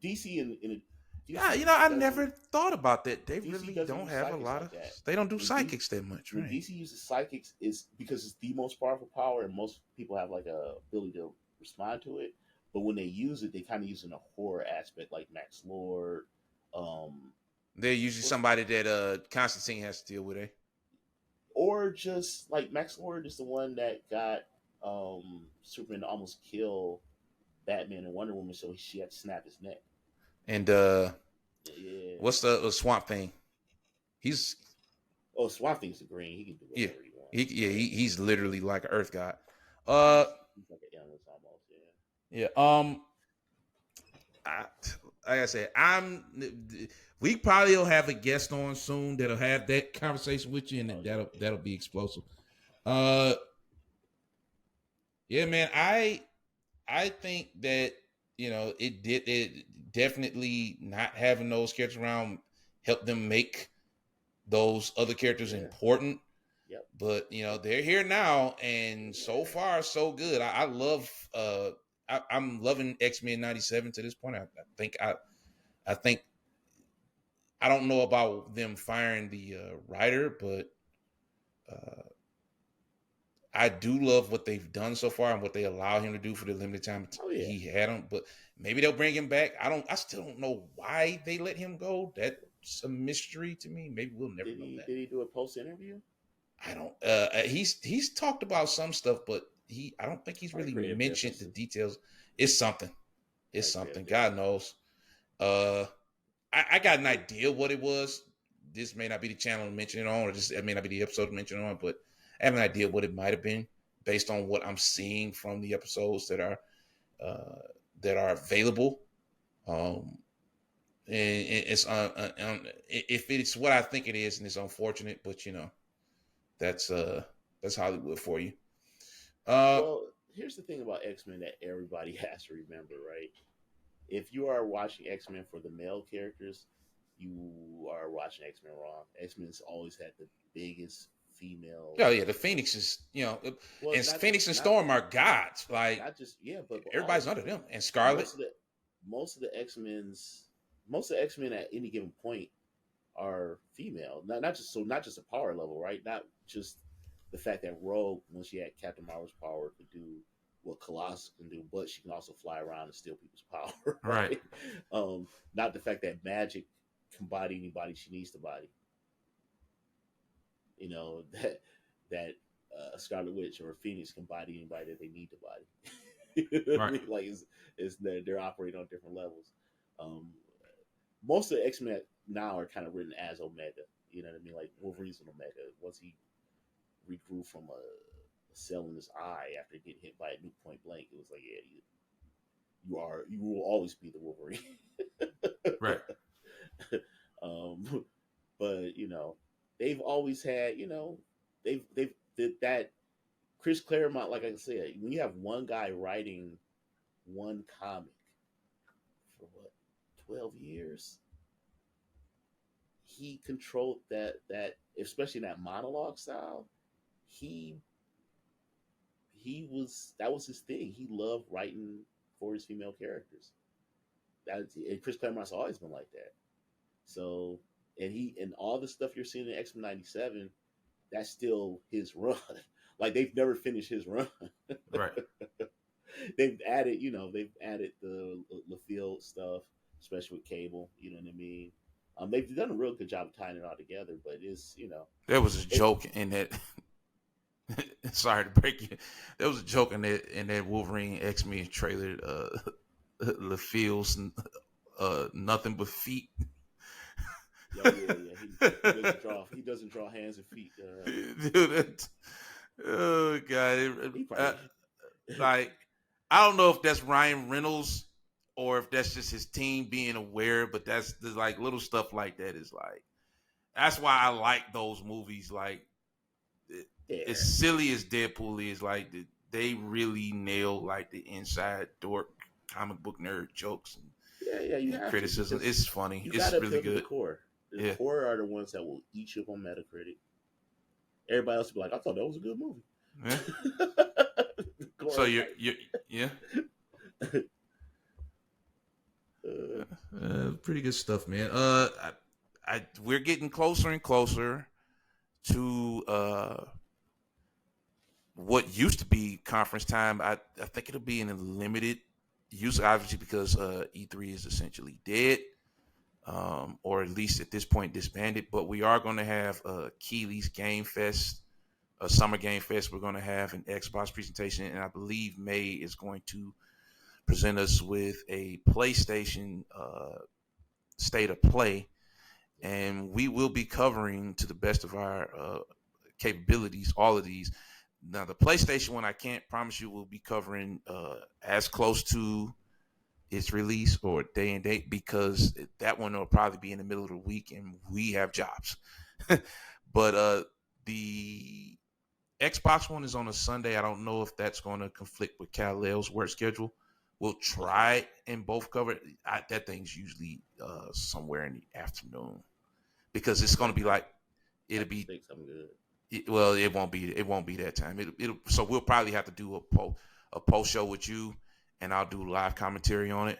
DC in Yeah, DC I doesn't. never thought about that. They DC really doesn't don't use have a psychics lot like of. that. They don't do When psychics that much, when right? DC uses psychics, is because it's the most powerful power, and most people have like a ability to respond to it. But when they use it, they kind of use it in a horror aspect, like Max Lord. They're usually somebody that Constantine has to deal with, eh? Or just like Max Lord is the one that got Superman to almost kill Batman and Wonder Woman, so she had to snap his neck. And Yeah. what's the Swamp Thing? He's Swamp Thing's the green. He can do yeah, whatever he wants. he's literally like an Earth god. He's like an illness almost. Yeah. Like I said, we probably will have a guest on soon that'll have that conversation with you, and that'll be explosive. Yeah, man, I think that it definitely not having those characters around helped them make those other characters important. Yep. But they're here now, and so far so good. I love I'm loving X-Men 97 to this point. I think I don't know about them firing the writer, but I do love what they've done so far and what they allow him to do for the limited time he had him. But maybe they'll bring him back. I still don't know why they let him go. That's a mystery to me. Maybe we'll never know that. Did he do a post interview? I don't. He's talked about some stuff, but I don't think he's really mentioned the details. It's something. It's Okay, something. okay. God knows. Uh, I got an idea what it was. This may not be the channel to mention it on, or just it may not be the episode to mention it on, but I have an idea what it might have been based on what I'm seeing from the episodes uh, that are available. Um, and it's if it's what I think it is, and it's unfortunate, but that's Hollywood for you. Uh, Well, here's the thing about X Men that everybody has to remember, right? If you are watching X Men for the male characters, you are watching X Men wrong. X Men's always had the biggest female. yeah, the Phoenix is Well, and not Phoenix and not Storm are gods. Like not just yeah, but everybody's all under them, and Scarlet. most of the most of the X Men at any given point are female. Not just a power level, right? Not just the fact that Rogue, when she had Captain Marvel's power, could do what Colossus can do, but she can also fly around and steal people's power, Right. right? Not the fact that Magic can body anybody she needs to body. You know that Scarlet Witch or Phoenix can body anybody that they need to body. You know what I Right. mean? Like it's they're operating on different levels. Um, most of the X Men now are kind of written as Omega. You know what I mean? Like Wolverine's an Omega. Once he regrew from a cell in his eye after getting hit by a nuke point blank, it was like, yeah, you will always be the Wolverine. Right. But they've always had, they've did that. Chris Claremont, like I said, when you have one guy writing one comic for what 12 years, he controlled that especially in that monologue style. That was his thing. He loved writing for his female characters. And Chris Claremont's always been like that. So and all the stuff you're seeing in X Men '97, that's still his run. Like they've never finished his run. Right. They've added the LaField stuff, especially with Cable. You know what I mean? They've done a real good job of tying it all together. But There was a it, joke in that. Sorry to break you. There was a joke in that Wolverine X Men trailer. LaField's nothing but feet. oh yeah. He doesn't draw hands and feet. Dude, oh god, He probably like I don't know if that's Ryan Reynolds or if that's just his team being aware, but there's like little stuff like that is like that's why I like those movies. Like yeah. as silly as Deadpool is, like they really nail like the inside dork comic book nerd jokes Yeah, you and have criticism. to. It's funny. You It's gotta really appeal to the good. core. The Yeah. core are the ones that will eat you up on Metacritic. Everybody else will be like, I thought that was a good movie. Yeah. So you're yeah. Pretty good stuff, man. We're getting closer and closer to what used to be conference time. I think it'll be in a limited use, obviously, because E3 is essentially dead, or at least at this point disbanded. But we are going to have Keeley's Game Fest, a Summer Game Fest. We're going to have an Xbox presentation, and I believe May is going to present us with a PlayStation state of play, and we will be covering to the best of our capabilities all of these. Now, the PlayStation one, I can't promise you we'll be covering as close to its release or day and date because that one will probably be in the middle of the week and we have jobs. But the Xbox one is on a Sunday. I don't know if that's going to conflict with Kal-El's work schedule. We'll try and both cover it. That thing's usually somewhere in the afternoon because it's going to be like it'll be. I'm good. Well, it won't be. It won't be that time. It'll. So we'll probably have to do a post show with you, and I'll do live commentary on it.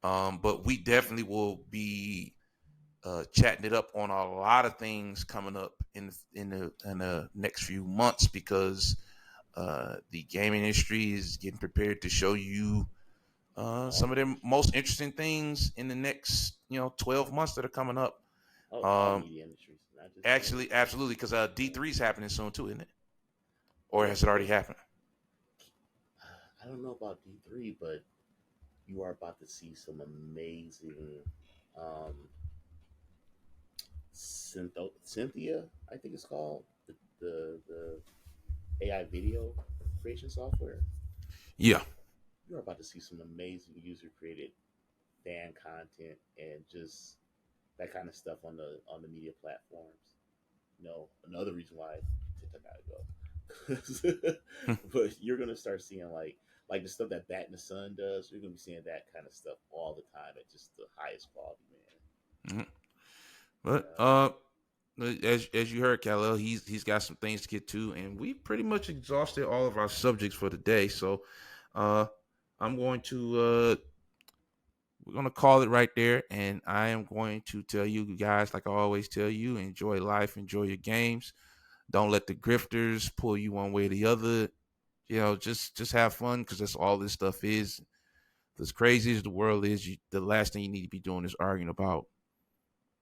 But we definitely will be chatting it up on a lot of things coming up in the next few months because the gaming industry is getting prepared to show you some of their most interesting things in the next 12 months that are coming up. All media industries, not just Actually, absolutely, because D3 is happening soon too, isn't it? Or has it already happened? I don't know about D3, but you are about to see some amazing um, Cynthia, I think it's called the AI video creation software. Yeah. You're about to see some amazing user created fan content and just that kind of stuff on the media platforms. Another reason why TikTok gotta go. But you're gonna start seeing like the stuff that Bat in the Sun does. You're gonna be seeing that kind of stuff all the time at just the highest quality, man. Mhm. But as you heard, Khalil, he's got some things to get to, and we pretty much exhausted all of our subjects for the day. So uh, I'm going to we're gonna call it right there, and I am going to tell you guys, like I always tell you, enjoy life, enjoy your games. Don't let the grifters pull you one way or the other. Just have fun because that's all this stuff is. As crazy as the world is, the last thing you need to be doing is arguing about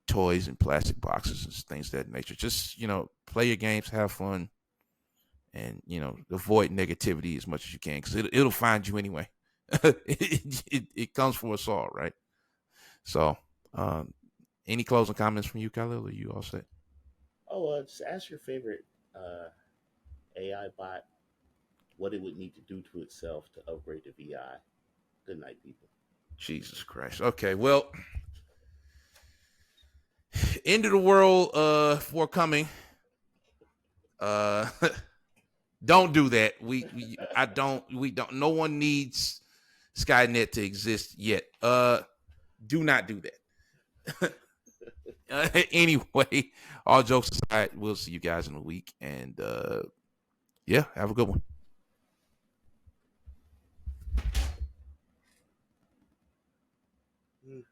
toys and plastic boxes and things of that nature. Just play your games, have fun, and avoid negativity as much as you can because it'll find you anyway. it comes for us all, right? So, um, any closing comments from you, Khalil? Or you all set? Oh, just ask your favorite uh, AI bot what it would need to do to itself to upgrade to VI. Good night, people. Jesus Christ. Okay, well, end of the world forthcoming. Uh, don't do that. We don't. No one needs Skynet to exist yet. Do not do that. Anyway, all jokes aside, we'll see you guys in a week, and yeah, have a good one. Mm.